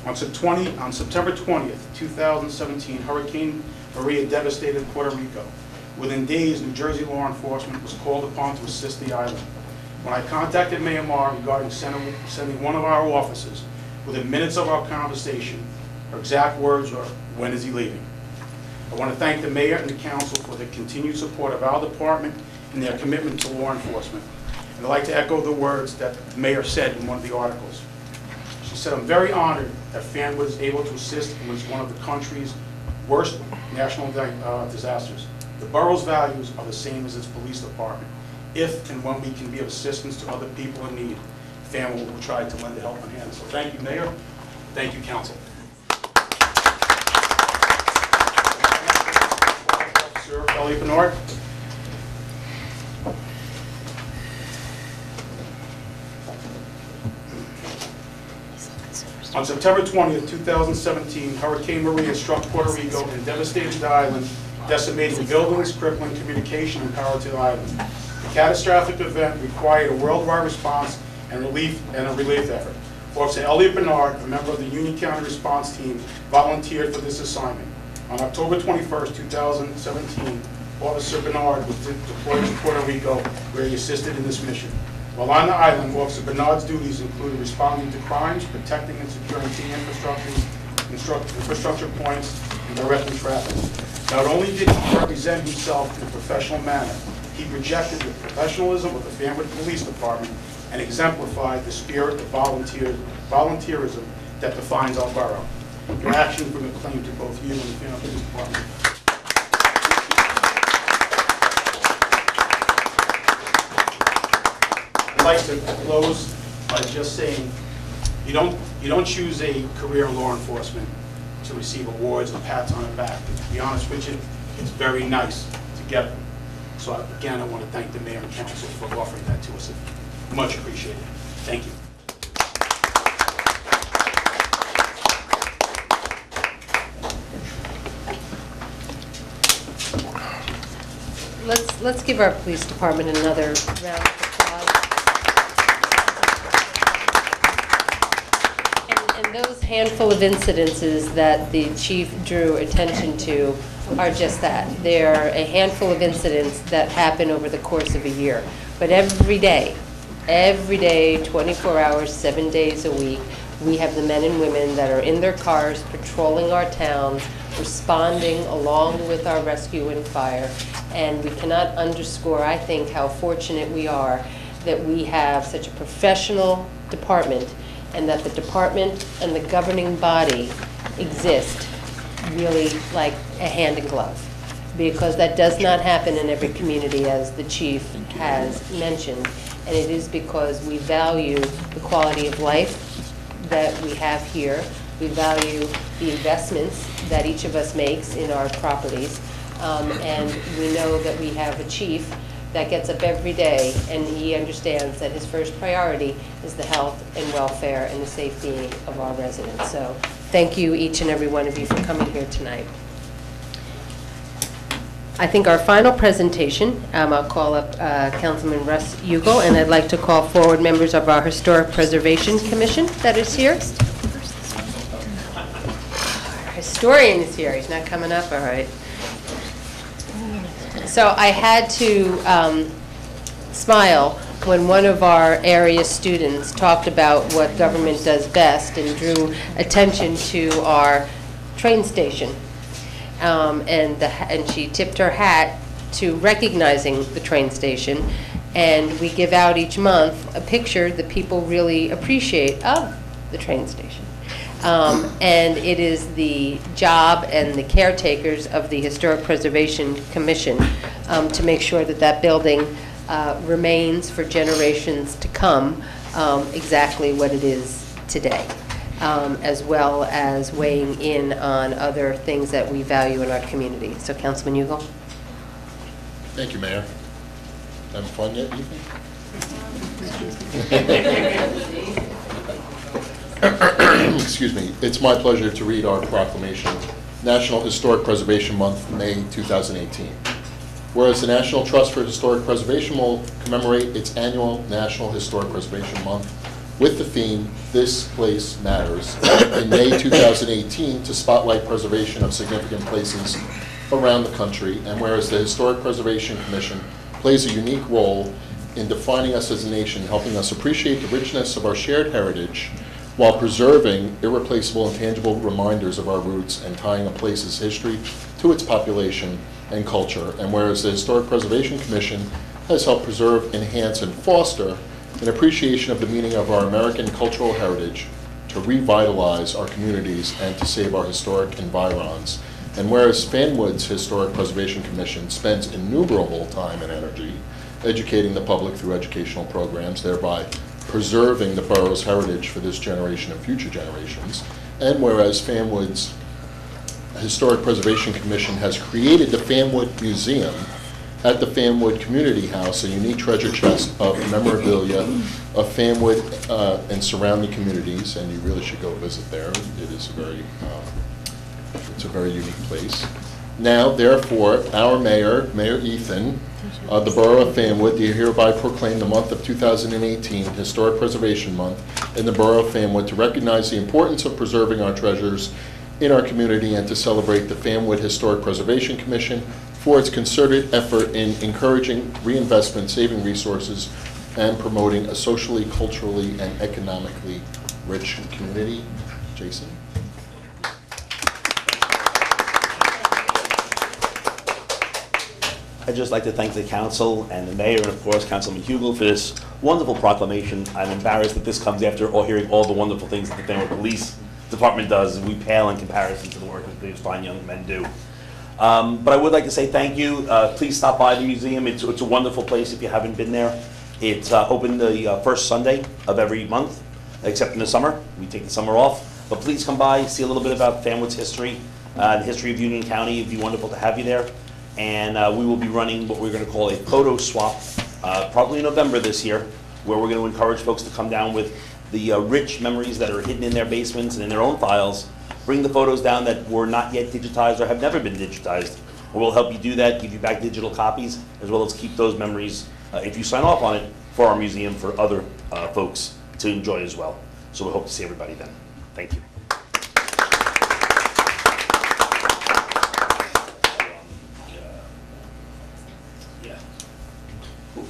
On September 20th, 2017, Hurricane Maria devastated Puerto Rico. Within days, New Jersey law enforcement was called upon to assist the island. When I contacted Mayor Maher regarding sending one of our officers, within minutes of our conversation, her exact words were, "When is he leaving?" I want to thank the mayor and the council for the continued support of our department and their commitment to law enforcement. And I'd like to echo the words that the mayor said in one of the articles. She said, "I'm very honored that Fanwood is able to assist in one of the country's worst national disasters. The borough's values are the same as its police department. If and when we can be of assistance to other people in need, Fanwood will try to lend a helping hand." So thank you, Mayor. Thank you, Council. Officer Elliot Bernard. On September 20th, 2017, Hurricane Maria struck Puerto Rico and devastated the island, decimating buildings, crippling communication and power to the island. The catastrophic event required a worldwide response and a relief effort. Officer Elliot Bernard, a member of the Union County Response Team, volunteered for this assignment. On October 21st, 2017, Officer Bernard was deployed to Puerto Rico, where he assisted in this mission. While on the island, Officer Bernard's duties included responding to crimes, protecting and securing key infrastructure points, and directing traffic. Not only did he represent himself in a professional manner, he projected the professionalism of the Fanwood Police Department and exemplified the spirit of volunteerism that defines our borough. Your actions bring a claim to both you and the Fanwood Police Department. I'd like to close by just saying, you don't choose a career in law enforcement to receive awards and pats on the back. To be honest with you, it's very nice to get them. So again, I want to thank the mayor and council for offering that to us. Much appreciated. Thank you. Let's give our police department another round of applause. And those handful of incidences that the chief drew attention to are just that. They're a handful of incidents that happen over the course of a year. But every day, 24 hours, 7 days a week, we have the men and women that are in their cars patrolling our towns, responding along with our rescue and fire, And we cannot underscore, I think, how fortunate we are that we have such a professional department, and that the department and the governing body exist really like a hand in glove, because that does not happen in every community, as the chief has mentioned, and it is because we value the quality of life that we have here. We value the investments that each of us makes in our properties, and we know that we have a chief that gets up every day and he understands that his first priority is the health and welfare and the safety of our residents. So thank you, each and every one of you, for coming here tonight. I think our final presentation, I'll call up Councilman Russ Ugel, and I'd like to call forward members of our Historic Preservation Commission that is here. Our historian is here. He's not coming up, all right. So I had to smile when one of our area students talked about what government does best and drew attention to our train station. And she tipped her hat to recognizing the train station. And we give out each month a picture that people really appreciate of the train station. And it is the job and the caretakers of the Historic Preservation Commission to make sure that that building remains for generations to come exactly what it is today, as well as weighing in on other things that we value in our community. So, Councilman Ugel. Thank you, Mayor. Having fun yet, you think? Excuse me. It's my pleasure to read our proclamation, National Historic Preservation Month, May 2018. Whereas the National Trust for Historic Preservation will commemorate its annual National Historic Preservation Month with the theme, This Place Matters, in May 2018 to spotlight preservation of significant places around the country, and whereas the Historic Preservation Commission plays a unique role in defining us as a nation, helping us appreciate the richness of our shared heritage while preserving irreplaceable and tangible reminders of our roots and tying a place's history to its population and culture. And whereas the Historic Preservation Commission has helped preserve, enhance, and foster an appreciation of the meaning of our American cultural heritage, to revitalize our communities, and to save our historic environs. And whereas Fanwood's Historic Preservation Commission spends innumerable time and energy educating the public through educational programs, thereby preserving the borough's heritage for this generation and future generations. And whereas Fanwood's Historic Preservation Commission has created the Fanwood Museum at the Fanwood Community House, a unique treasure chest of memorabilia of Fanwood and surrounding communities, and you really should go visit there. It is it's a very unique place. Now, therefore, our mayor, Mayor Ethan, the Borough of Fanwood, do hereby proclaim the month of 2018 Historic Preservation Month in the Borough of Fanwood to recognize the importance of preserving our treasures in our community and to celebrate the Fanwood Historic Preservation Commission for its concerted effort in encouraging reinvestment, saving resources, and promoting a socially, culturally, and economically rich community. Jason? I'd just like to thank the council and the mayor and, of course, Councilman Hugel for this wonderful proclamation. I'm embarrassed that this comes after hearing all the wonderful things that the Fanwood Police Department does. We pale in comparison to the work that these fine young men do. But I would like to say thank you. Please stop by the museum. It's a wonderful place if you haven't been there. It's open the first Sunday of every month, except in the summer. We take the summer off. But please come by, see a little bit about Fanwood's history, the history of Union County. It'd be wonderful to have you there. And we will be running what we're going to call a photo swap, probably in November this year, where we're going to encourage folks to come down with the rich memories that are hidden in their basements and in their own files. Bring the photos down that were not yet digitized or have never been digitized. We'll help you do that, give you back digital copies, as well as keep those memories, if you sign off on it, for our museum for other folks to enjoy as well. So we hope to see everybody then. Thank you.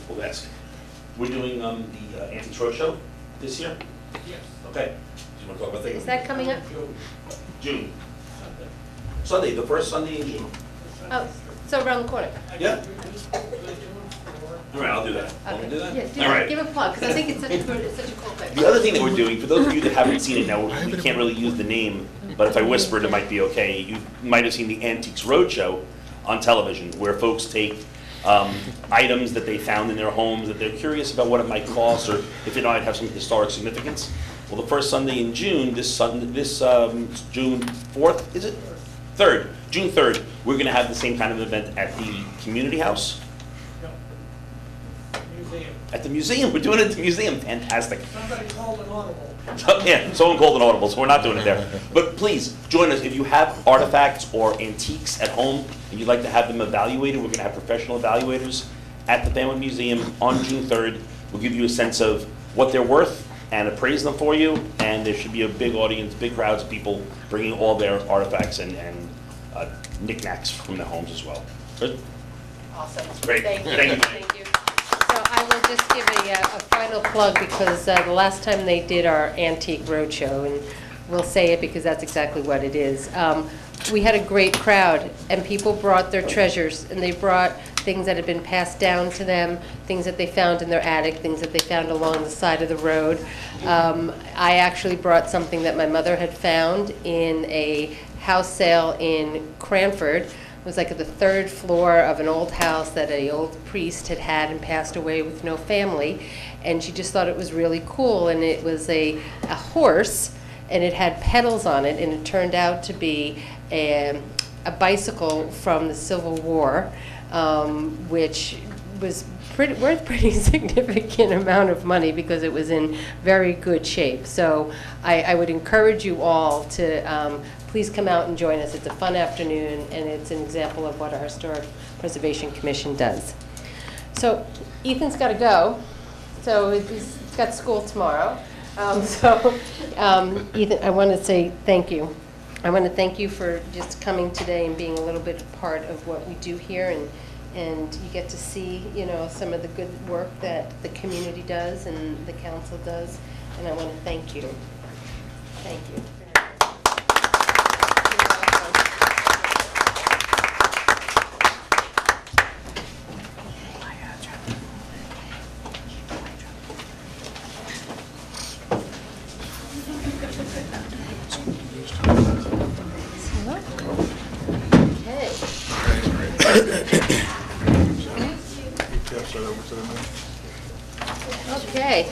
We'll ask. We're doing the anti-trust show this year? Yes. Okay. Do you want to talk about that? Is that coming up? June. Sunday, the first Sunday in June. Oh, So around the corner. Yeah. All right, I'll do that. Want me to do that? Yeah, do All that. right. Give a plug, because I think it's such a good, it's such a cool thing. The other thing that we're doing, for those of you that haven't seen it now, we can't really use the name, but if I whispered, it might be okay. You might have seen the Antiques Roadshow on television, where folks take items that they found in their homes that they're curious about what it might cost, or if it might have some historic significance. Well, the first Sunday in June, June 4th, is it? 3rd, June 3rd, we're going to have the same kind of event at the community house. At the museum, we're doing it at the museum, fantastic. Somebody called an audible. Yeah, someone called an audible, so we're not doing it there. But please, join us. If you have artifacts or antiques at home and you'd like to have them evaluated, we're going to have professional evaluators at the Fanwood Museum on June 3rd. We'll give you a sense of what they're worth and appraise them for you, and there should be a big audience, big crowds of people bringing all their artifacts and knickknacks from their homes as well. Good? Awesome. Great. Thank you. Thank you. Thank you. So I will just give a final plug, because the last time they did our Antique Roadshow, and we'll say it because that's exactly what it is, we had a great crowd, and people brought their treasures, and they brought things that had been passed down to them, things that they found in their attic, things that they found along the side of the road. I actually brought something that my mother had found in a house sale in Cranford. It was like at the 3rd floor of an old house that an old priest had and passed away with no family, and she just thought it was really cool. And it was a horse, and it had pedals on it, and it turned out to be a bicycle from the Civil War, which was worth pretty significant amount of money because it was in very good shape. So I would encourage you all to please come out and join us. It's a fun afternoon, and it's an example of what our Historic Preservation Commission does. So Ethan's got to go, so he's got school tomorrow. Ethan, I want to say thank you. I want to thank you for just coming today and being a little bit part of what we do here, and you get to see, you know, some of the good work that the community does and the council does, and I want to thank you. Thank you. Okay.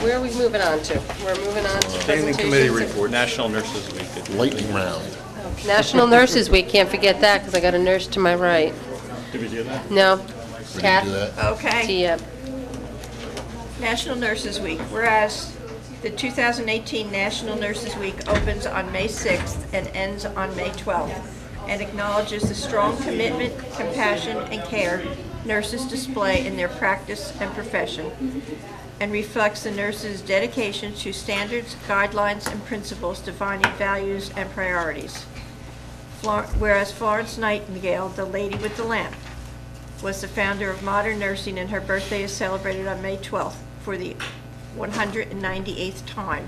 Where are we moving on to? We're moving on to Standing presentations. committee report. National Nurses Week. Lightning round. National Nurses Week, can't forget that, because I got a nurse to my right. Did we do that? No? We didn't Kath? do that. Okay. Tia? National Nurses Week. Whereas the 2018 National Nurses Week opens on May 6th and ends on May 12th, and acknowledges the strong commitment, compassion, and care nurses display in their practice and profession, and reflects the nurses' dedication to standards, guidelines, and principles defining values and priorities. Whereas Florence Nightingale, the Lady with the Lamp, was the founder of modern nursing, and her birthday is celebrated on May 12th for the 198th time.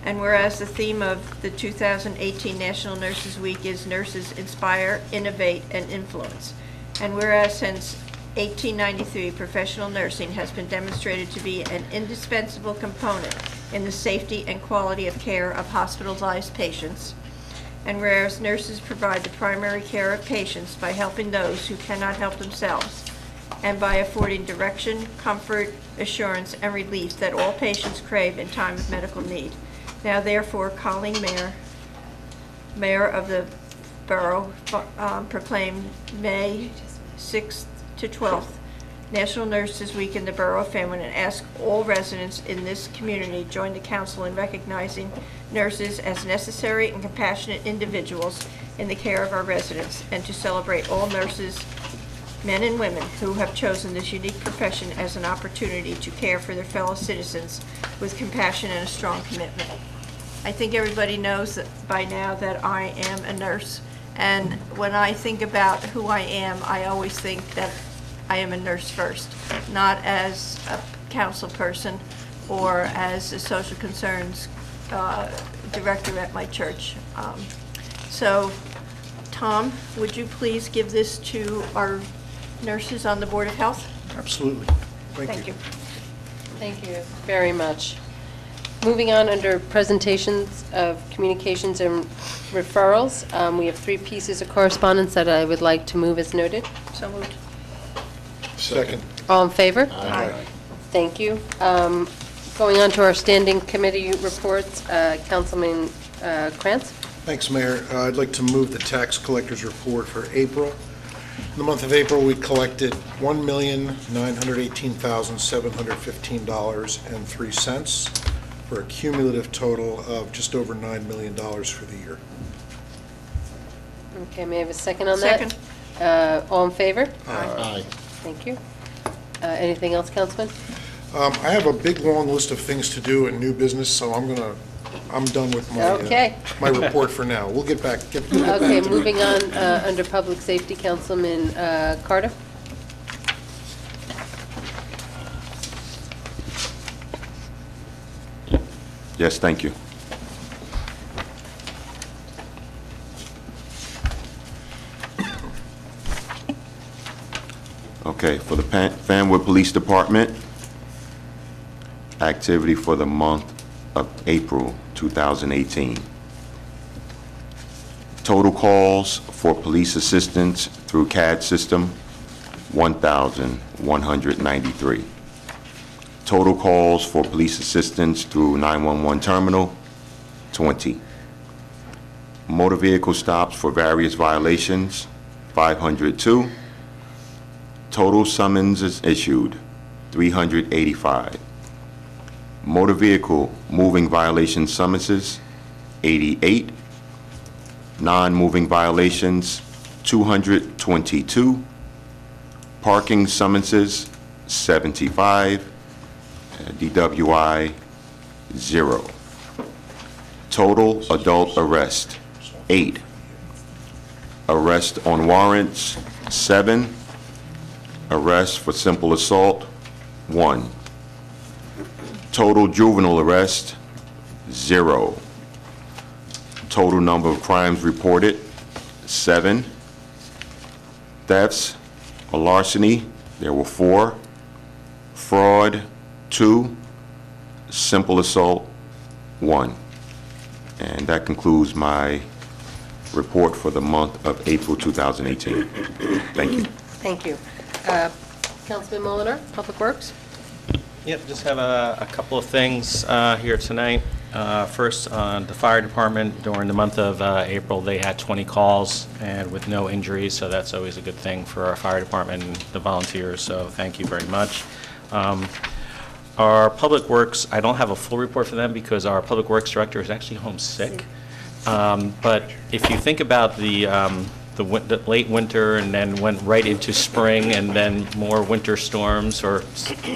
And whereas the theme of the 2018 National Nurses Week is Nurses Inspire, Innovate, and Influence. And whereas since 1893, professional nursing has been demonstrated to be an indispensable component in the safety and quality of care of hospitalized patients. And whereas nurses provide the primary care of patients by helping those who cannot help themselves, and by affording direction, comfort, assurance, and relief that all patients crave in time of medical need. Now therefore, Colleen Mayor of the Borough, proclaim May 6th to 12th National Nurses Week in the Borough of Fanwood, and ask all residents in this community join the council in recognizing nurses as necessary and compassionate individuals in the care of our residents, and to celebrate all nurses, men and women, who have chosen this unique profession as an opportunity to care for their fellow citizens with compassion and a strong commitment. I think everybody knows that by now that I am a nurse, and when I think about who I am, I always think that I am a nurse first, not as a council person or as a social concerns director at my church. So Tom, would you please give this to our nurses on the Board of Health? Absolutely. Thank you. Thank you very much. Moving on under presentations of communications and referrals, we have 3 pieces of correspondence that I would like to move as noted. So moved. Second. All in favor? Aye. Thank you. Going on to our standing committee reports, Councilman Krantz. Thanks, Mayor. I'd like to move the tax collector's report for April. In the month of April, we collected $1,918,715.03 for a cumulative total of just over $9 million for the year. Okay, may I have a second on that? Second. All in favor? Aye. Thank you. Anything else, Councilman? I have a big, long list of things to do in new business, so I'm done with my, Okay. my report for now. We'll get back. Okay, moving on, under Public Safety, Councilman Carter. Yes, thank you. Okay, for the Fanwood Police Department, activity for the month of April 2018. Total calls for police assistance through CAD system, 1,193. Total calls for police assistance through 911 terminal, 20. Motor vehicle stops for various violations, 502. Total summonses issued, 385. Motor vehicle moving violation summonses, 88. Non-moving violations, 222. Parking summonses, 75. DWI, 0. Total adult arrest, 8. Arrest on warrants, 7. Arrest for simple assault, 1. Total juvenile arrest, 0. Total number of crimes reported, 7. Thefts or larceny, there were 4. Fraud, 2. Simple assault, 1. And that concludes my report for the month of April 2018. Thank you. Thank you. Councilman Molinar, Public Works. Yep, just have a couple of things here tonight. First, on the fire department, during the month of April, they had 20 calls and with no injuries, so that's always a good thing for our fire department and the volunteers, so thank you very much. Our Public Works, I don't have a full report for them because our Public Works Director is actually home sick. But if you think about the late winter and then went right into spring and then more winter storms or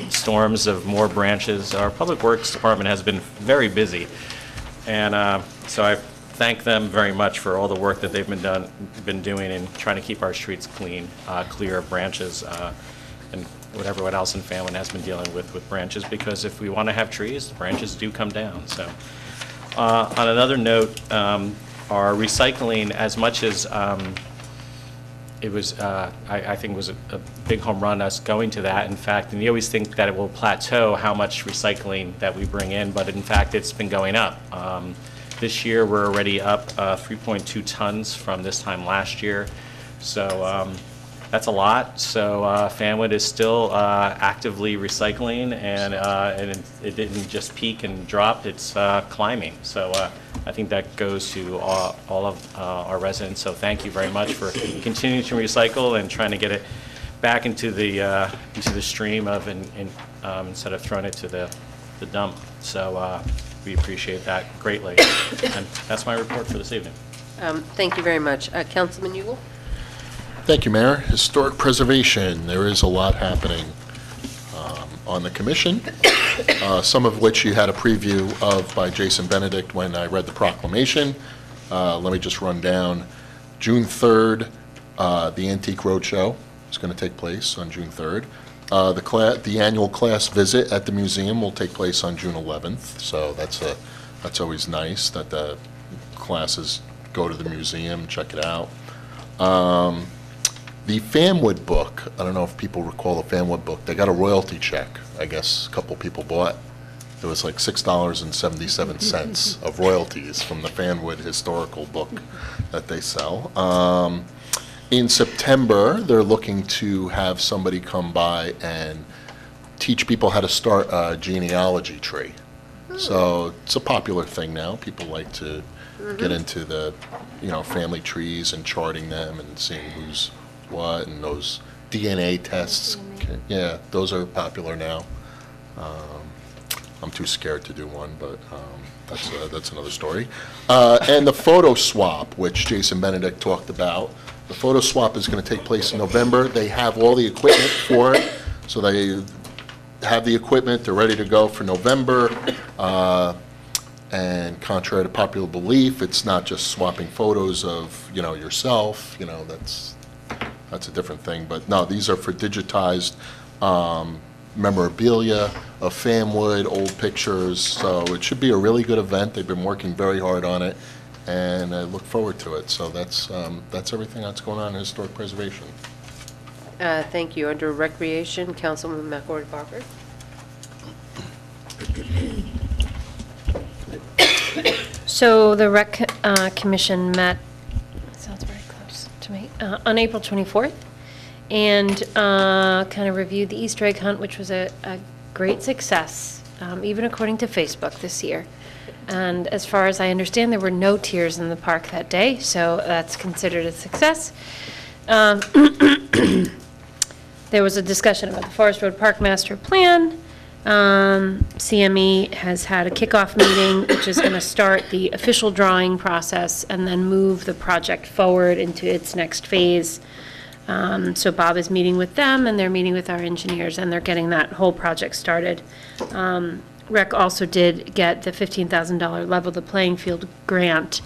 storms of more branches, our Public Works Department has been very busy. And so I thank them very much for all the work that they've been doing in trying to keep our streets clean, clear of branches, and whatever else in Fanwood has been dealing with branches, because if we want to have trees, branches do come down. So on another note, our recycling, as much as it was, I think was a big home run, us going to that, in fact, and you always think that it will plateau how much recycling that we bring in, but in fact, it's been going up. This year, we're already up 3.2 tons from this time last year, so that's a lot. So Fanwood is still actively recycling, and it didn't just peak and drop, it's climbing. So I think that goes to all of our residents. So thank you very much for continuing to recycle and trying to get it back into the stream of instead of throwing it to the dump. So we appreciate that greatly. And that's my report for this evening. Thank you very much. Councilman Ugel? Thank you, Mayor. Historic preservation, there is a lot happening on the commission, some of which you had a preview of by Jason Benedict when I read the proclamation. Let me just run down. June 3rd, the Antique Roadshow is going to take place on June 3rd. The annual class visit at the museum will take place on June 11th, so that's always nice that the classes go to the museum, check it out. The Fanwood book, I don't know if people recall the Fanwood book, they got a royalty check, I guess a couple people bought. It was like $6.77 of royalties from the Fanwood historical book that they sell. In September, they're looking to have somebody come by and teach people how to start a genealogy tree. So it's a popular thing now. People like to get into the, family trees and charting them and seeing who's what, and those DNA tests. Yeah, those are popular now. I'm too scared to do one, but that's another story. And the photo swap, which Jason Benedict talked about. The photo swap is going to take place in November. They have all the equipment for it, so they have the equipment. They're ready to go for November. And contrary to popular belief, it's not just swapping photos of yourself. That's a different thing. But no, these are for digitized memorabilia of Fanwood, old pictures. So it should be a really good event. They've been working very hard on it, and I look forward to it. So that's everything that's going on in historic preservation. Thank you. Under Recreation, Councilman McElroy-Barker. So the Rec Commission met, sounds very close to me, on April 24th, and kind of reviewed the Easter egg hunt, which was a great success, even according to Facebook this year. And as far as I understand, there were no tears in the park that day, so that's considered a success. There was a discussion about the Forest Road Park Master Plan. CME has had a kickoff meeting, which is going to start the official drawing process and then move the project forward into its next phase. So Bob is meeting with them, and they're meeting with our engineers, and they're getting that whole project started. Rec also did get the $15,000 Level the Playing Field grant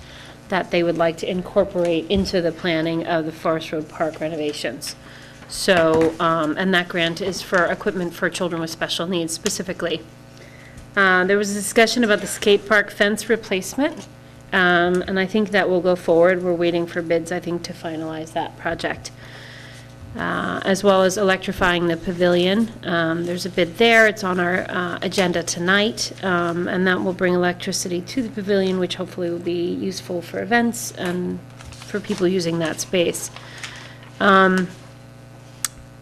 that they would like to incorporate into the planning of the Forest Road Park renovations. So, and that grant is for equipment for children with special needs specifically. There was a discussion about the skate park fence replacement, and I think that will go forward. We're waiting for bids, I think, to finalize that project. As well as electrifying the pavilion. There's a bid there. It's on our agenda tonight, and that will bring electricity to the pavilion, which hopefully will be useful for events and for people using that space.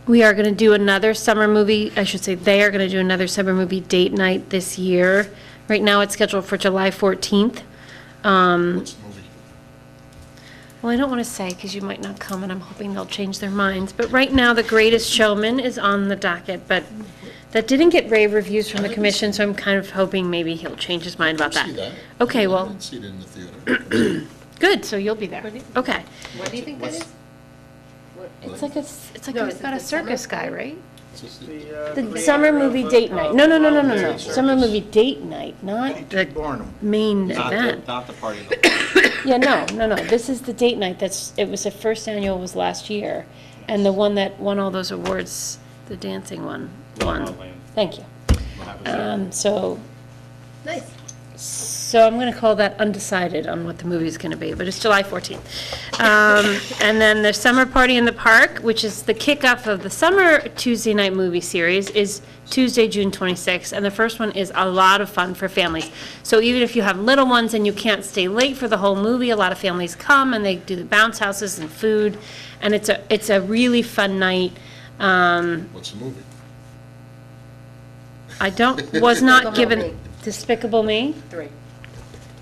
We are going to do another summer movie, I should say they are going to do another summer movie date night this year. Right now it's scheduled for July 14th. What's the movie? Well, I don't want to say because you might not come, and I'm hoping they'll change their minds. But right now, The Greatest Showman is on the docket, but that didn't get rave reviews from the commission, so I'm kind of hoping maybe he'll change his mind about that. See that. Okay, I well, didn't see it in the theater. good, so you'll be there. Okay. What do you think that is? It's like No, it's is about it a the circus summer? guy, right? The The summer movie date night. No. Circus. Summer movie date night, not the Barnum. main event. Not the party. Yeah, no. This is the date night. It was the first annual was last year, and the one that won all those awards, the dancing one, won. Thank you. So Nice. So I'm going to call that undecided on what the movie is going to be, but it's July 14th. And then the Summer Party in the Park, which is the kickoff of the summer Tuesday night movie series, is Tuesday, June 26th, and the first one is a lot of fun for families. So even if you have little ones and you can't stay late for the whole movie, a lot of families come and they do the bounce houses and food, and it's a really fun night. What's the movie? Was not Despicable given, Me. Despicable Me? 3.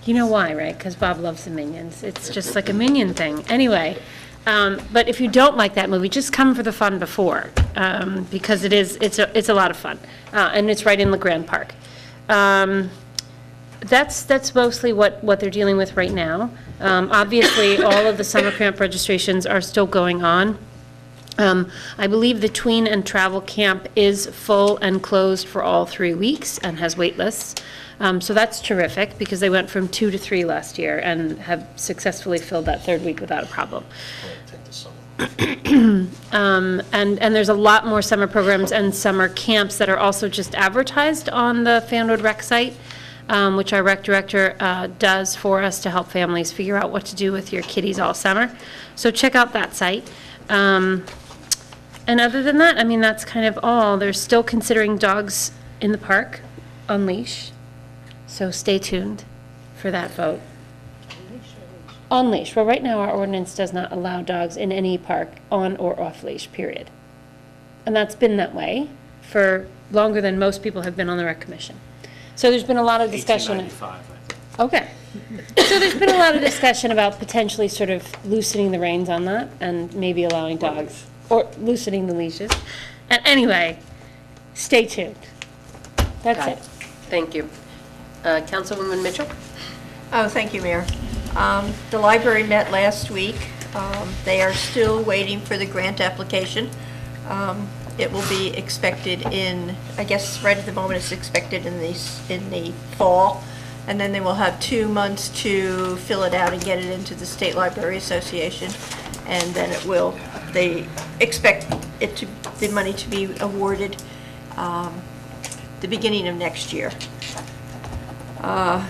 You know why, right? Because Bob loves the Minions. It's just like a Minion thing. Anyway, but if you don't like that movie, just come for the fun before, because it's a lot of fun, and it's right in LeGrand Park. That's mostly what they're dealing with right now. Obviously, all of the summer camp registrations are still going on. I believe the tween and travel camp is full and closed for all 3 weeks and has wait lists. So that's terrific, because they went from 2 to 3 last year and have successfully filled that 3rd week without a problem. And there's a lot more summer programs and summer camps that are also just advertised on the Fanwood Rec site. which our rec director does for us to help families figure out what to do with your kitties all summer. So check out that site. And other than that, I mean, that's kind of all. They're still considering dogs in the park on leash, so stay tuned for that vote. On leash. Well, right now, our ordinance does not allow dogs in any park on or off leash, period. And that's been that way for longer than most people have been on the rec commission. So there's been a lot of discussion. 1895, Okay. So there's been a lot of discussion about potentially sort of loosening the reins on that and maybe allowing dogs, or loosening the leashes. And anyway, stay tuned. That's Got it. Thank you. Councilwoman Mitchell? Oh, thank you, Mayor. The library met last week. They are still waiting for the grant application. It will be expected in, I guess, right at the moment, it's expected in the fall. And then they will have 2 months to fill it out and get it into the State Library Association. And then they expect the money to be awarded the beginning of next year. The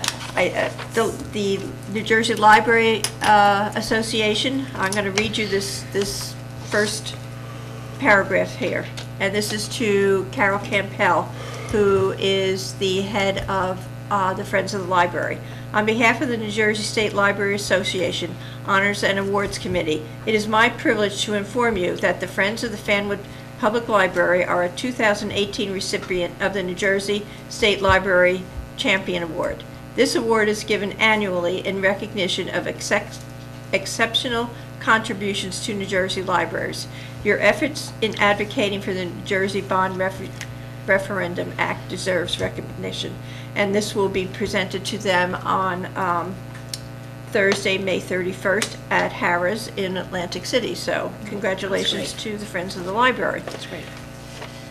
New Jersey Library Association, I'm going to read you this first paragraph here. And this is to Carol Campbell, who is the head of the Friends of the Library. On behalf of the New Jersey State Library Association Honors and Awards Committee, it is my privilege to inform you that the Friends of the Fanwood Public Library are a 2018 recipient of the New Jersey State Library Champion Award. This award is given annually in recognition of exceptional contributions to New Jersey libraries. Your efforts in advocating for the New Jersey Bond Referendum Act deserves recognition, and this will be presented to them on Thursday, May 31st at Harrah's in Atlantic City. So congratulations to the Friends of the Library. That's great.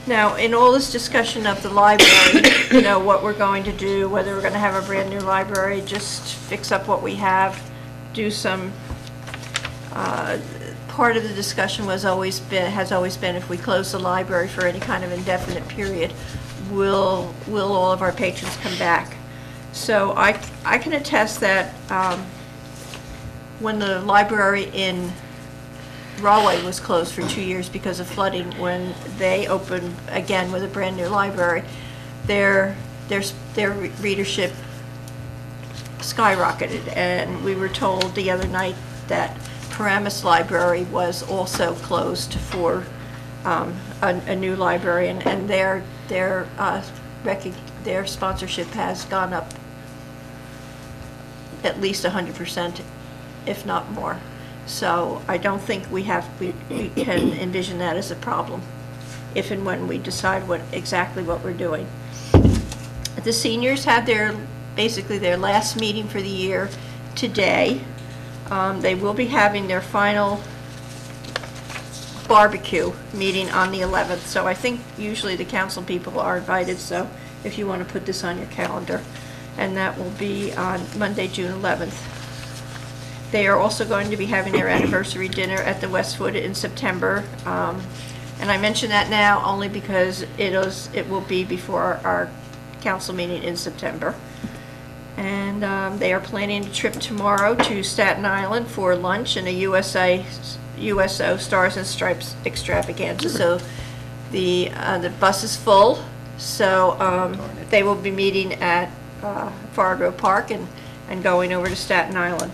Now, in all this discussion of the library, you know, what we're going to do, whether we're going to have a brand new library, just fix up what we have, do some, part of the discussion has always been if we close the library for any kind of indefinite period, will all of our patrons come back? So I can attest that when the library in Rahway was closed for 2 years because of flooding, when they opened again with a brand new library, their readership skyrocketed. And we were told the other night that Paramus Library was also closed for a new library, and their sponsorship has gone up at least 100%, if not more. So I don't think we can envision that as a problem if and when we decide exactly what we're doing. The seniors had basically their last meeting for the year today. They will be having their final barbecue meeting on the 11th. So I think usually the council people are invited, so if you want to put this on your calendar. And that will be on Monday, June 11th. They are also going to be having their anniversary dinner at the Westwood in September. And I mention that now only because it will be before our council meeting in September. And they are planning a trip tomorrow to Staten Island for lunch and a USO Stars and Stripes extravaganza. So the bus is full. So they will be meeting at Fargo Park and going over to Staten Island.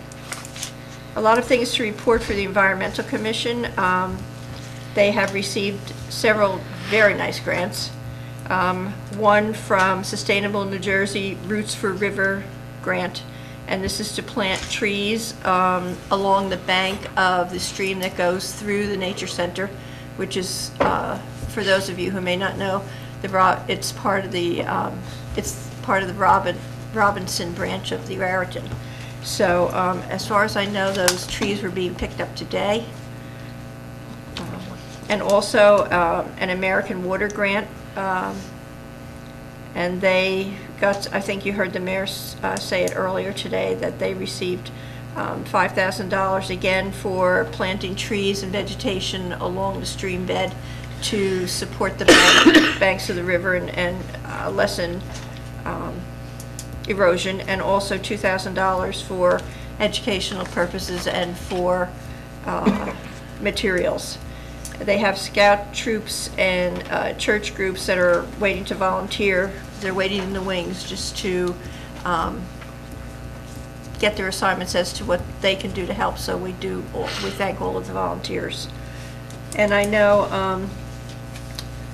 A lot of things to report for the Environmental Commission. They have received several very nice grants. One from Sustainable New Jersey Roots for River grant, and this is to plant trees along the bank of the stream that goes through the Nature Center, which is, for those of you who may not know, it's part of the Robinson branch of the Raritan. So as far as I know, those trees were being picked up today. And also an American Water grant. And they got, I think you heard the mayor say it earlier today, that they received $5,000 again for planting trees and vegetation along the stream bed to support the banks of the river and lessen erosion, and also $2,000 for educational purposes and for materials. They have scout troops and church groups that are waiting to volunteer. They're waiting in the wings just to get their assignments as to what they can do to help. So we thank all of the volunteers. And I know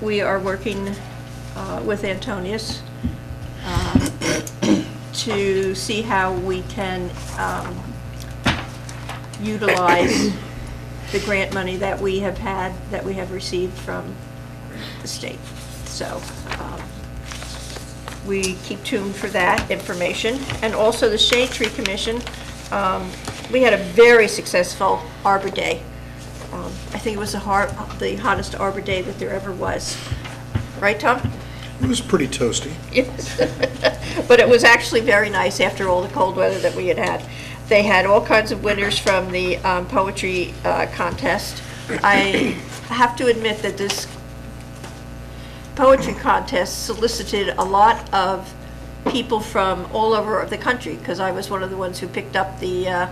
we are working with Antonius to see how we can utilize the grant money that we have received from the state. So we keep tuned for that information. And also the Shade Tree Commission, we had a very successful Arbor Day. I think it was the hottest Arbor Day that there ever was. Right, Tom? It was pretty toasty. Yes. But it was actually very nice after all the cold weather that we had had. They had all kinds of winners from the poetry contest. I have to admit that this poetry contest solicited a lot of people from all over the country, because I was one of the ones who picked up the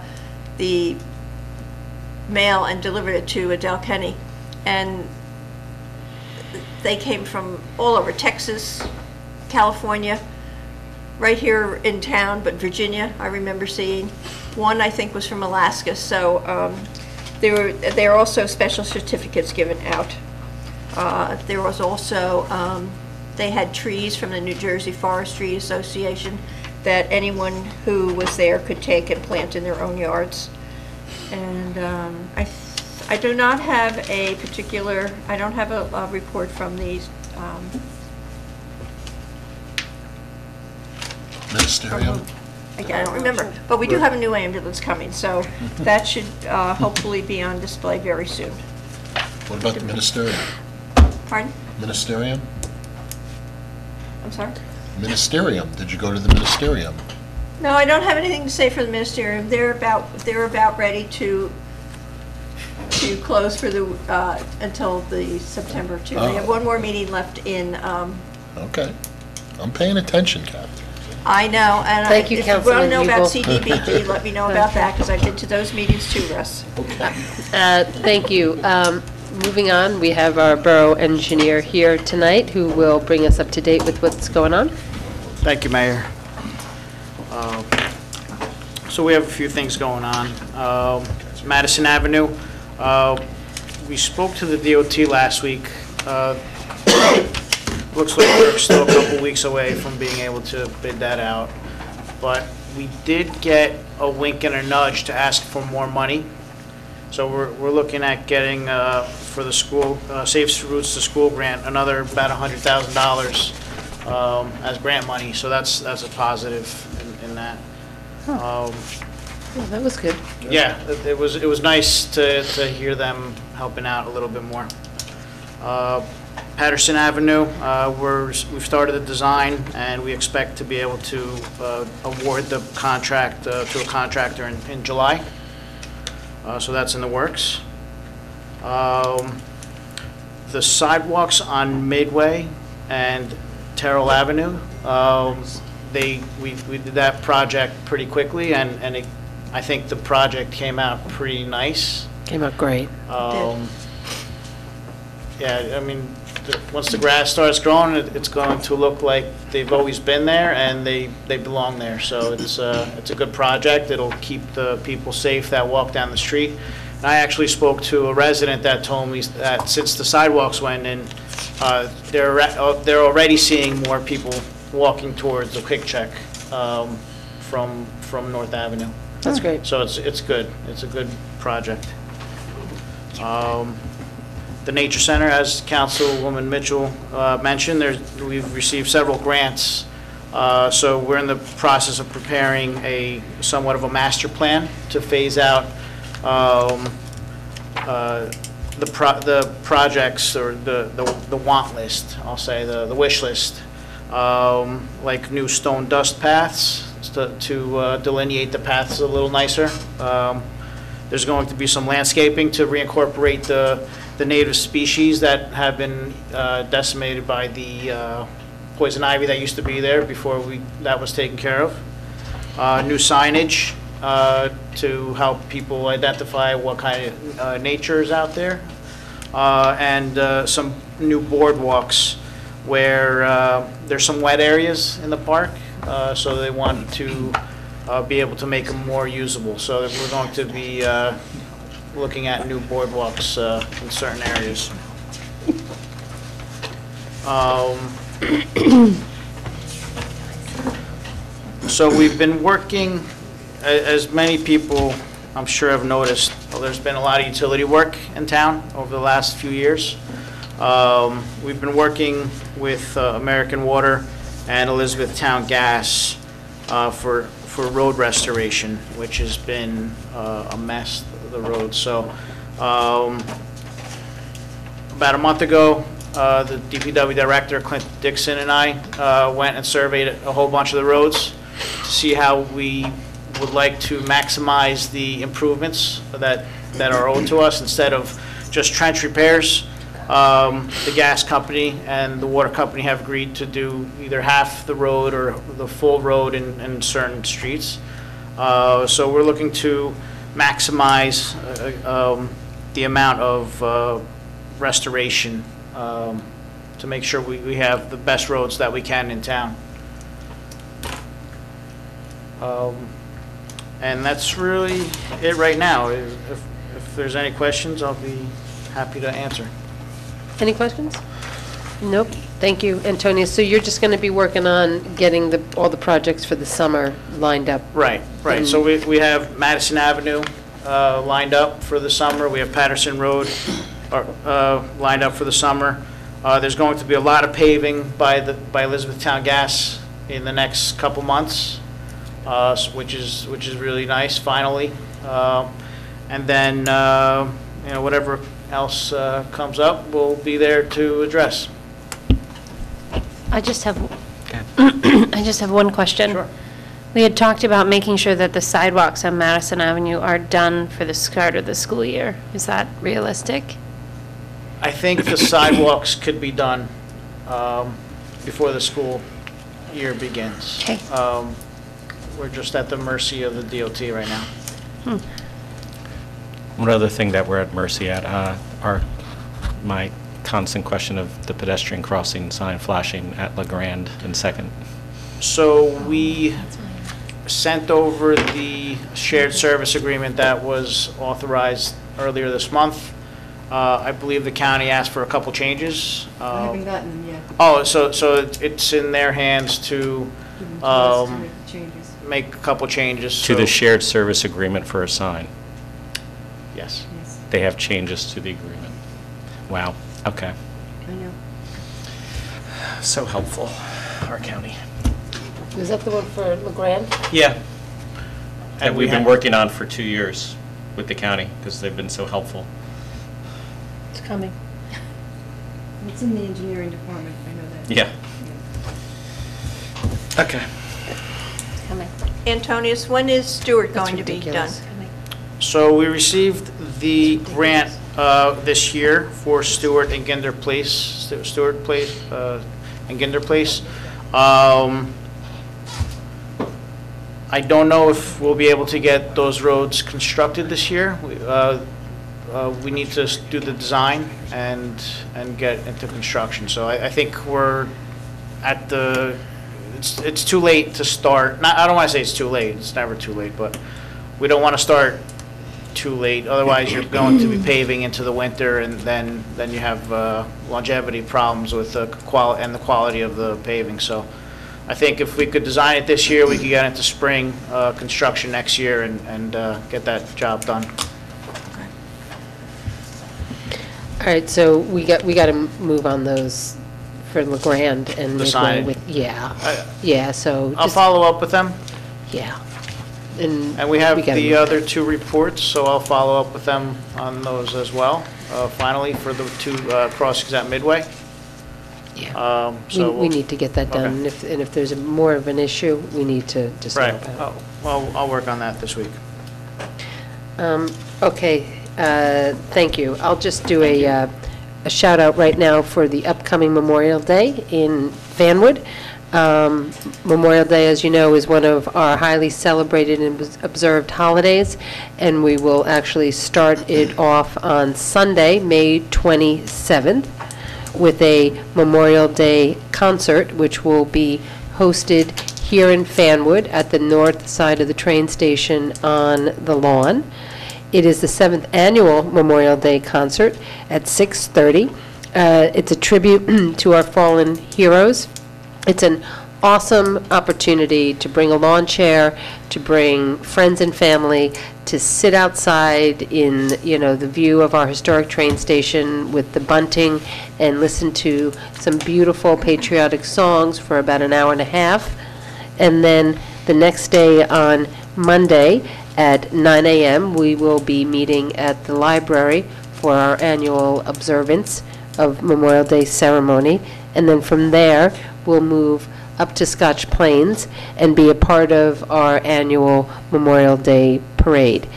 mail and delivered it to Adele Kenny. And they came from all over Texas, California, right here in town, but Virginia, I remember seeing. One, I think, was from Alaska. So there are also special certificates given out. There was also, they had trees from the New Jersey Forestry Association that anyone who was there could take and plant in their own yards. And I do not have a particular, I don't have a report from these. Ministerium? I don't remember, but we do have a new ambulance coming, so that should hopefully be on display very soon. What about the ministerium? Pardon? Ministerium? I'm sorry? Ministerium, did you go to the ministerium? No, I don't have anything to say for the ministerium. They're about ready to close for the until the September 2. We have one more meeting left in. Okay, I'm paying attention, Captain. I know, and Thank you, if you want to Councilman know about Hugel. CDBG, let me know about that, because I've been to those meetings too, Russ. Thank you. Moving on, we have our borough engineer here tonight who will bring us up to date with what's going on. Thank you, Mayor. So we have a few things going on. Madison Avenue, we spoke to the DOT last week. Looks like we're still a couple weeks away from being able to bid that out. But we did get a wink and a nudge to ask for more money. So we're looking at getting, for the school, Safe Routes to School grant, another about $100,000 as grant money. So that's a positive in that. Well, that was good. Yeah, it was nice to hear them helping out a little bit more. Patterson Avenue, we've started the design, and we expect to be able to award the contract to a contractor in July. So that's in the works. The sidewalks on Midway and Terrell Avenue, we did that project pretty quickly, and I think the project came out pretty nice. Came out great. Yeah, I mean, once the grass starts growing, it's going to look like they've always been there and they belong there. So it's a good project. It'll keep the people safe that walk down the street. And I actually spoke to a resident that told me that since the sidewalks went in, they're already seeing more people walking towards the Quick Check from North Avenue. That's great. So it's good. It's a good project. The Nature Center, as Councilwoman Mitchell mentioned, we've received several grants. So we're in the process of preparing somewhat of a master plan to phase out the projects, or the want list, I'll say, the wish list, like new stone dust paths to delineate the paths a little nicer. There's going to be some landscaping to reincorporate the native species that have been decimated by the poison ivy that used to be there before that was taken care of. New signage to help people identify what kind of nature is out there. And some new boardwalks where there's some wet areas in the park, so they want to be able to make them more usable. So that we're going to be looking at new boardwalks in certain areas. So we've been working, as many people I'm sure have noticed, there's been a lot of utility work in town over the last few years. We've been working with American Water and Elizabethtown Gas for road restoration, which has been a mess, the road. So about a month ago, the DPW director, Clint Dixon, and I went and surveyed a whole bunch of the roads to see how we would like to maximize the improvements that are owed to us instead of just trench repairs. The gas company and the water company have agreed to do either half the road or the full road in certain streets. So we're looking to maximize the amount of restoration to make sure we have the best roads that we can in town. And that's really it right now. If there's any questions, I'll be happy to answer. Any questions? Nope. Thank you, Antonia. So you're just going to be working on getting all the projects for the summer lined up? Right. So we have Madison Avenue lined up for the summer. We have Patterson Road lined up for the summer. There's going to be a lot of paving by Elizabethtown Gas in the next couple months, which is really nice, finally. And then whatever else comes up, we'll be there to address. I just have one question. Sure. We had talked about making sure that the sidewalks on Madison Avenue are done for the start of the school year. Is that realistic? I think the sidewalks could be done before the school year begins. Okay. We're just at the mercy of the DOT right now. One other thing that we're at mercy at, my constant question of the pedestrian crossing sign flashing at LeGrand and Second. So we sent over the shared service agreement that was authorized earlier this month. I believe the county asked for a couple changes. I haven't gotten them yet. Oh, so it's in their hands to Give them to us to make the changes. make a couple changes. To the So- shared service agreement for a sign. Yes. Yes, They have changes to the agreement. Wow, okay. I know. So helpful, our county. Is that the one for LeGrand? Yeah. And And we we've been have- working on for 2 years with the county, because they've been so helpful. It's coming. It's in the engineering department, I know that. Yeah. Okay. Coming. Antonius, when is Stewart That's going to be done? ridiculous. So we received the grant this year for Stewart and Ginder Place, Stewart Place, and Ginder Place. I don't know if we'll be able to get those roads constructed this year. We need to do the design and get into construction. So I think we're at the, it's too late to start. I don't want to say it's too late, it's never too late, but we don't want to start too late. Otherwise, you're going to be paving into the winter, and then you have longevity problems with the quality of the paving. So I think if we could design it this year, we could get into spring construction next year and get that job done. All right, so we got to move on those for LeGrand and The make sign. one with, yeah, so I'll just, follow up with them, yeah. And and we have gotta the move other two reports, so I'll follow up with them on those as well, finally, for the two crossings at Midway. Yeah. So We need to get that done, Okay. and if there's more of an issue, we need to just know Right. about it. Well, I'll work on that this week. Okay, thank you. I'll just do a a shout out right now for the upcoming Memorial Day in Fanwood. Memorial Day, as you know, is one of our highly celebrated and observed holidays, and we will actually start it off on Sunday, May 27th, with a Memorial Day concert, which will be hosted here in Fanwood at the north side of the train station on the lawn. It is the 7th annual Memorial Day concert at 6:30. It's a tribute to our fallen heroes. It's an awesome opportunity to bring a lawn chair, to bring friends and family, to sit outside in, the view of our historic train station with the bunting and listen to some beautiful patriotic songs for about an hour and a half. And then the next day on Monday at 9 a.m., we will be meeting at the library for our annual observance of Memorial Day ceremony. And then from there, we'll move up to Scotch Plains and be a part of our annual Memorial Day parade.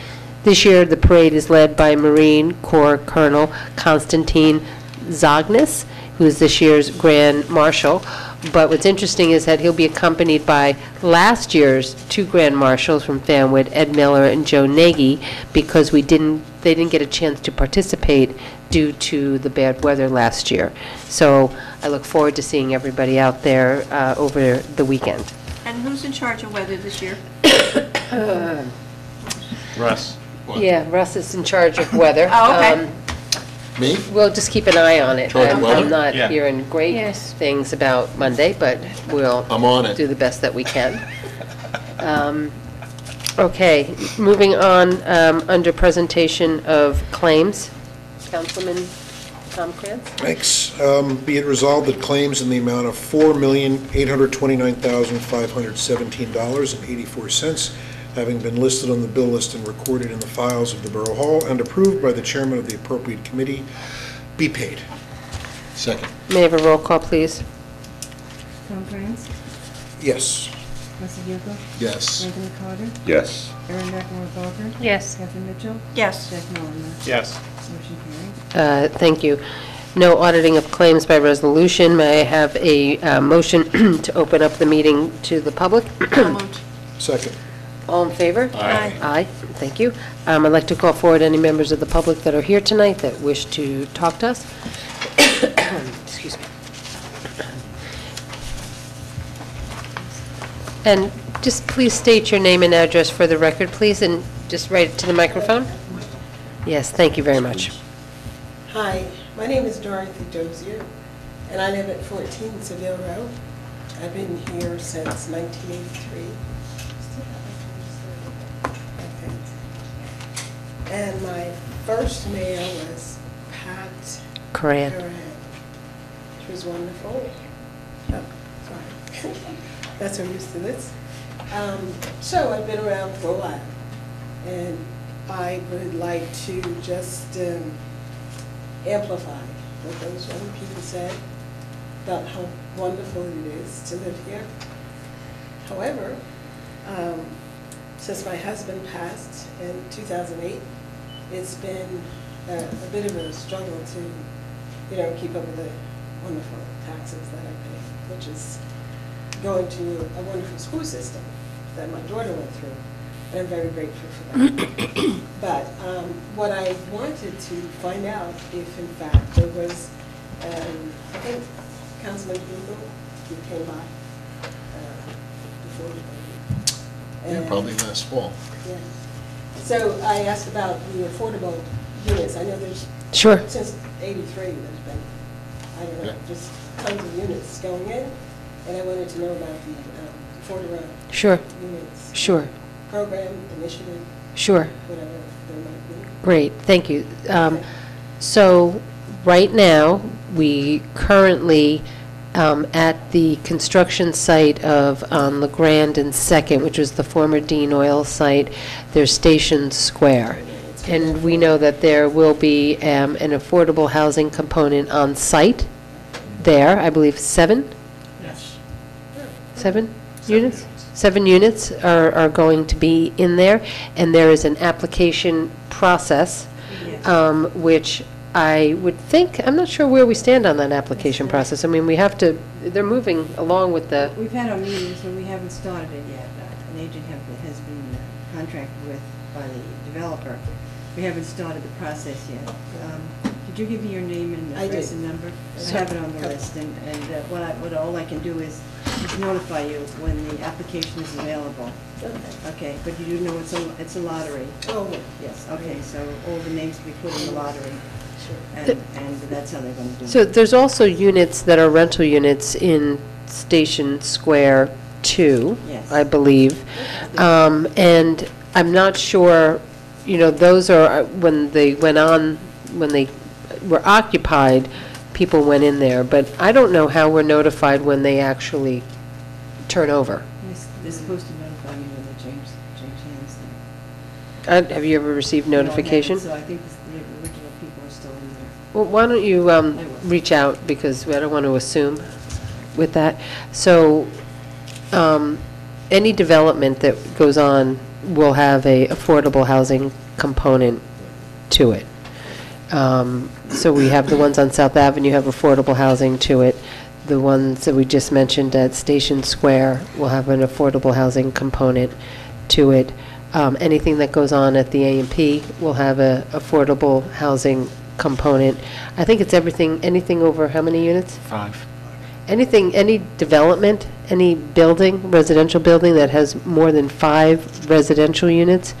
This year, the parade is led by Marine Corps Colonel Konstantin Zagnis, who is this year's Grand Marshal. But what's interesting is that he'll be accompanied by last year's 2 Grand Marshals from Fanwood, Ed Miller and Joe Nagy, because they didn't get a chance to participate due to the bad weather last year. So I look forward to seeing everybody out there over the weekend. And who's in charge of weather this year? Russ. Yeah, Russ is in charge of weather. Oh, okay. Me? We'll just keep an eye on it. Charge of weather? I'm not Yeah. hearing great Yes. things about Monday, but we'll I'm on it. do the best that we can. Okay, moving on, under presentation of claims. Councilman Tom Krantz? Thanks. Be it resolved that claims in the amount of $4,829,517.84, having been listed on the bill list and recorded in the files of the Borough Hall and approved by the chairman of the appropriate committee, be paid. Second. May I have a roll call, please? Tom Grants, Yes. Russell Yuko, Yes. Anthony Carter, Yes. Erin Beckman-Walker, Yes. Catherine Mitchell, Yes. Jack Nolan. Yes. Motion carried. Thank you. No auditing of claims by resolution. May I have a motion to open up the meeting to the public? So moved. Second. All in favor? Aye. Aye, thank you. I'd like to call forward any members of the public that are here tonight that wish to talk to us. Excuse me. And just please state your name and address for the record, please, and just write it to the microphone. Yes, thank you very much. Hi, my name is Dorothy Dozier, and I live at 14 Seville Road. I've been here since 1983. Okay. And my first mayor was Pat Coran. Which was wonderful. Oh, sorry. That's so used to this. So I've been around for a while, and I would like to just amplify what those young people said about how wonderful it is to live here. However, since my husband passed in 2008, it's been a bit of a struggle to, keep up with the wonderful taxes that I pay, which is going to a wonderful school system that my daughter went through. And I'm very grateful for that. But what I wanted to find out if, in fact, there was, I think Councilman Hugel, he came by before. Yeah, probably last fall. Yeah. So I asked about the affordable units. I know there's, Sure. since '83, there's been, I don't know, Yeah. just tons of units going in. And I wanted to know about the affordable Sure, units. sure, Program, initiative, sure. whatever there might be. Great, thank you. So, right now, we currently, at the construction site of LeGrand and Second, which was the former Dean Oil site, there's Station Square. And we know that there will be an affordable housing component on site there, I believe 7? Yes. 7 units? 7 units are going to be in there, and there is an application process, which I would think, I'm not sure where we stand on that application process. I mean, we have to, they're moving along with the, We've had our meetings, but we haven't started it yet. An agent has been contracted with by the developer. We haven't started the process yet. Did you give me your name and I address did. and number? I have it on the list, and all I can do is notify you when the application is available. Okay, but you do know it's a lottery. Oh, Yes, okay, so all the names will be put in the lottery, sure. and that's how they're going to do it. so there's also units that are rental units in Station Square 2, Yes. I believe. And I'm not sure, you know, those are, when they were occupied, people went in there, but I don't know how we're notified when they actually turn over. They're supposed to notify me when they change hands there. Have you ever received No, I haven't, notification? So I think the original people are still in there. Well, why don't you reach out, because I don't want to assume with that. So, any development that goes on will have a affordable housing component to it. So we have the ones on South Avenue have affordable housing to it. The ones that we just mentioned at Station Square will have an affordable housing component to it. Anything that goes on at the A&P will have a affordable housing component. I think it's anything over how many units? 5. Any development, any building, residential building that has more than 5 residential units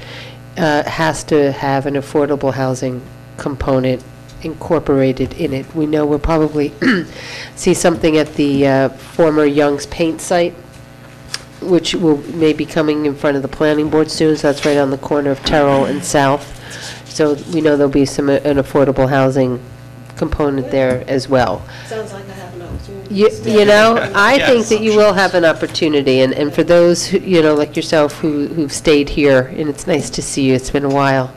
has to have an affordable housing component incorporated in it. We know we'll probably see something at the former Young's Paint site, which may be coming in front of the planning board soon, so that's right on the corner of Terrell and South. So we know there'll be an affordable housing component there as well. Sounds like I have an opportunity. You know, I think that you will have an opportunity, and for those, like yourself, who've stayed here, and it's nice to see you, it's been a while.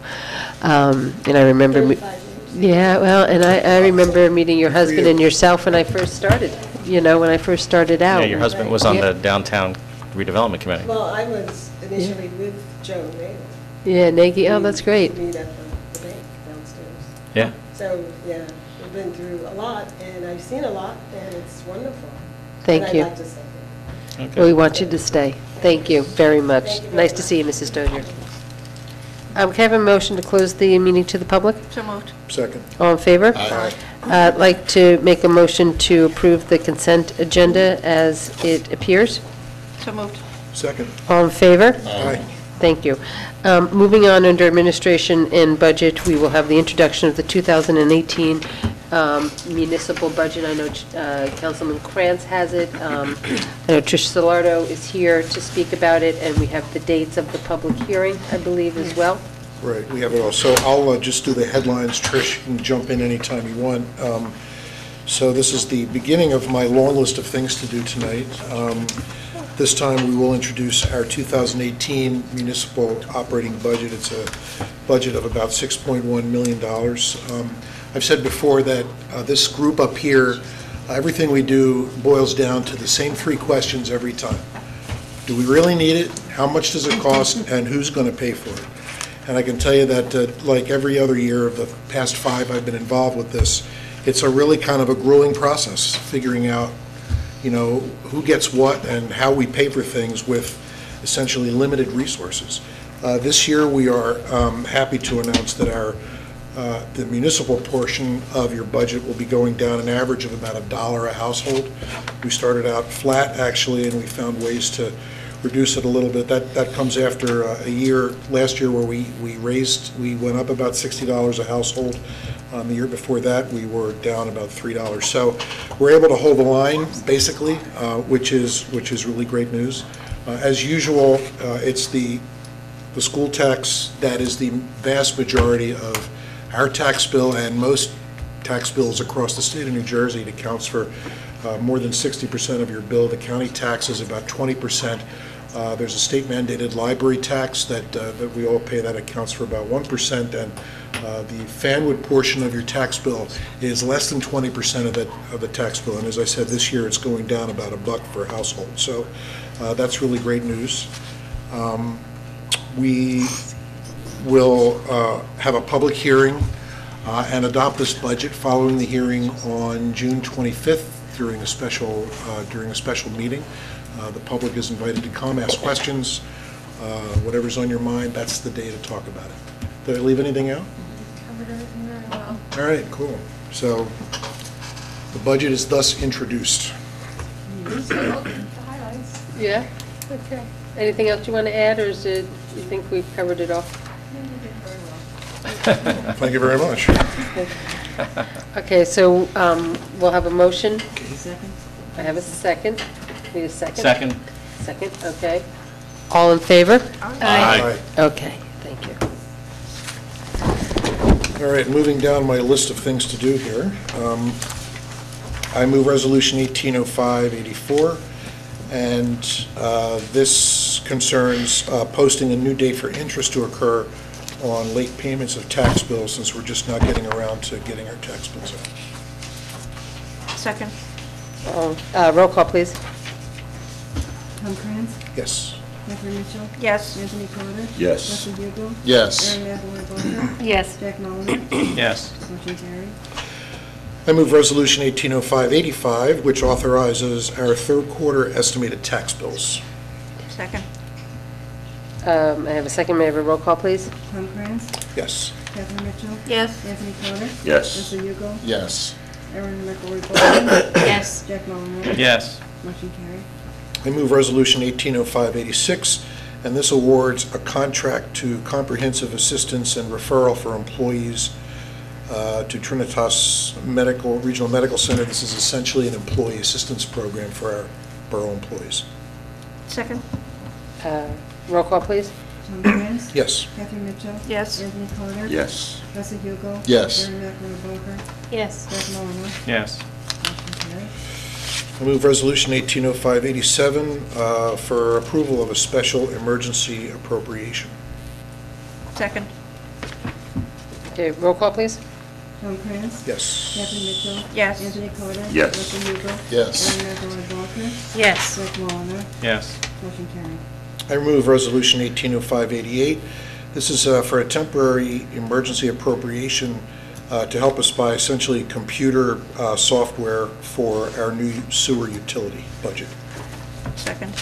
And I remember, 35 years. yeah, well, and I remember meeting your husband and yourself when I first started, when I first started out. Yeah, your husband was on Yeah. the downtown redevelopment committee. Well, I was initially with Joe Nagle. Yeah, Nagy, oh, that's great. We meet at the bank downstairs. Yeah. So, yeah, we've been through a lot, and I've seen a lot, and it's wonderful. Thank you. And I'd like to say that. Okay. We want you to stay. Thank you very much. Thank you very Nice to much. see you, Mrs. Stonier. Can I have a motion to close the meeting to the public? So moved. Second. All in favor? Aye. I'd like to make a motion to approve the consent agenda as it appears. So moved. Second. All in favor? Aye. Thank you. Moving on, under administration and budget, we will have the introduction of the 2018 municipal budget. I know Councilman Krantz has it. I know Trish Salardo is here to speak about it, and we have the dates of the public hearing, I believe, as well. Right, we have it all. So I'll just do the headlines. Trish, you can jump in anytime you want. So this is the beginning of my long list of things to do tonight. This time, we will introduce our 2018 municipal operating budget. It's a budget of about $6.1 million. I've said before that this group up here, everything we do boils down to the same 3 questions every time. Do we really need it? How much does it cost? And who's going to pay for it? And I can tell you that, like every other year of the past 5 I've been involved with this, it's a really kind of a grueling process, figuring out who gets what and how we pay for things with essentially limited resources. This year, we are happy to announce that the municipal portion of your budget will be going down an average of about $1 a household. We started out flat, actually, and we found ways to reduce it a little bit. That comes after a year, last year, where we went up about $60 a household. The year before that, we were down about $3. So we're able to hold the line, basically, which is really great news. As usual, it's the school tax that is the vast majority of our tax bill, and most tax bills across the state of New Jersey. It accounts for more than 60% of your bill. The county tax is about 20%. There's a state mandated library tax that we all pay that accounts for about 1%, and the Fanwood portion of your tax bill is less than 20% of the tax bill. And as I said, this year it's going down about $1 per household. So that's really great news. We will have a public hearing and adopt this budget following the hearing on June 25th during a special meeting. The public is invited to come, ask questions, whatever's on your mind, that's the day to talk about it. Did I leave anything out? Covered everything very well. All right, cool. So the budget is thus introduced. Yeah, okay. Anything else you want to add, or is it, you think we've covered it all? Thank you very much. Okay, so we'll have a motion. Second? I have a second. Need a second? Second. Second, okay. All in favor? Aye. Okay, thank you. All right, moving down my list of things to do here. I move Resolution 1805-84, and this concerns posting a new date for interest to occur on late payments of tax bills, since we're just not getting around to getting our tax bills out. Second. Roll call, please. Tom Kranz? Yes. Catherine Mitchell? Yes. Anthony Carter? Yes. Russell Hugo? Yes. Aaron McElroy-Balker? Yes. Jack Mulliner? Yes. Motion carried. I move Resolution 1805-85, which authorizes our third quarter estimated tax bills. Second. I have a second. May I have a roll call, please? Tom Kranz? Yes. Catherine Mitchell? Yes. Anthony Carter? Yes. Russell Hugo? Yes. Aaron McElroy-Balker? Yes. Jack Mulliner? Yes. Motion carried. I move Resolution 1805-86, and this awards a contract to Comprehensive Assistance and Referral for Employees to Trinitas Regional Medical Center. This is essentially an employee assistance program for our borough employees. Second. Roll call, please. Tom Kranz? Yes. Catherine Mitchell? Yes. Anthony Carter? Yes. Russell Hugo? Yes. Aaron McElroy-Balker? Yes. Jack Mulliner? Yes. Motion carried. I move Resolution 1805-87 for approval of a special emergency appropriation. Second. Okay, roll call, please. Tom Kranz? Yes. Catherine Mitchell? Yes. Anthony Carter? Yes. Russell Hugo? Yes. Aaron McElroy-Balker? Yes. Jack Mulliner? Yes. Motion carried. I move Resolution 1805-88. This is for a temporary emergency appropriation to help us buy essentially computer software for our new sewer utility budget. Second.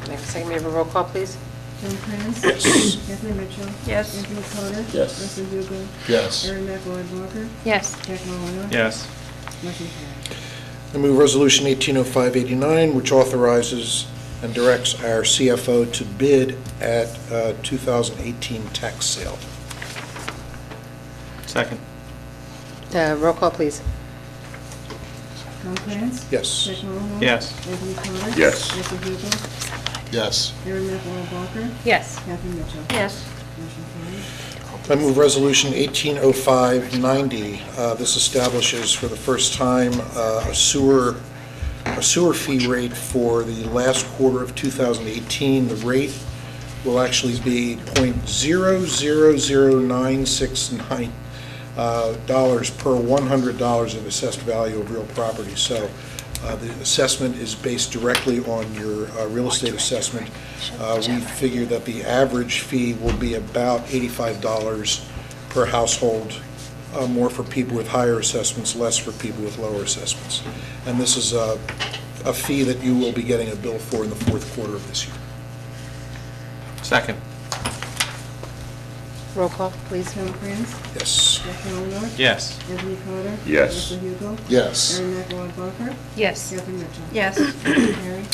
May I have a second. May I have a roll call, please? Tom Kranz? Yes. Catherine Mitchell? Yes. Anthony Carter? Yes. Russell Hugo? Yes. Aaron McElroy-Balker? Yes. Jack Mulliner? Yes. Motion carried. I move Resolution 1805-89, which authorizes and directs our CFO to bid at 2018 tax sale. Second. Roll call, please. Tom Kranz? Yes. Jack Mulliner? Yes. Anthony Carter? Yes. Russell Hugo? Yes. Aaron McElroy-Balker? Yes. Catherine Mitchell? Yes. Motion carried. I move Resolution 1805-90. This establishes for the first time a sewer fee rate for the last quarter of 2018. The rate will actually be $0.000969 dollars per $100 of assessed value of real property. So the assessment is based directly on your real estate assessment. We figure that the average fee will be about $85 per household, more for people with higher assessments, less for people with lower assessments. And this is a fee that you will be getting a bill for in the fourth quarter of this year. Second. Roll call, please. Tom Kranz? Yes. Jack Mulliner? Yes. Anthony Carter? Yes. Russell Hugo? Yes. Aaron McElroy-Balker? Yes. Catherine Mitchell? Yes. Motion carried.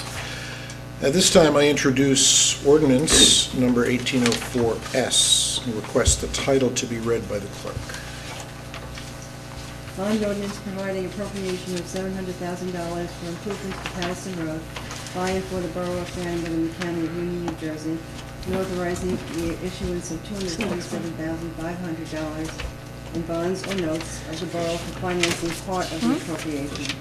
At this time, I introduce ordinance number 1804S and request the title to be read by the clerk. Bond ordinance providing appropriation of $700,000 for improvements to Patterson Road by and for the Borough of Fanwood in the County of Union, New Jersey, and authorizing the issuance of $227,500 in bonds or notes of the borough for financing part of the appropriation.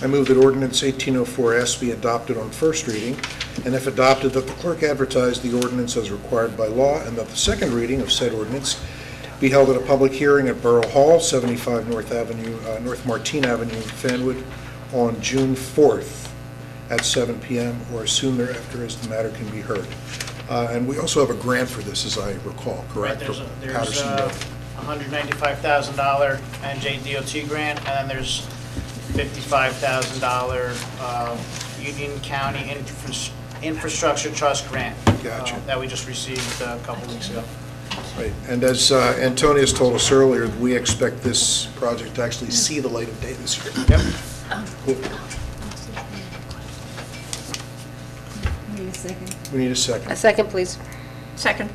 I move that ordinance 1804S be adopted on first reading, and if adopted, that the clerk advertise the ordinance as required by law, and that the second reading of said ordinance be held at a public hearing at Borough Hall, 75 North Martin Avenue, Fanwood, on June 4th at 7 p.m. or as soon thereafter as the matter can be heard. And we also have a grant for this, as I recall, correct? There's For a Patterson Road. $195,000 NJDOT grant, and then there's $55,000 Union County Infrastructure Trust grant. Gotcha. That we just received a couple weeks ago. Right, and as Antonius told us earlier, we expect this project to actually see the light of day this year. Yep. Cool. Need a second? We need a second. A second, please. Second.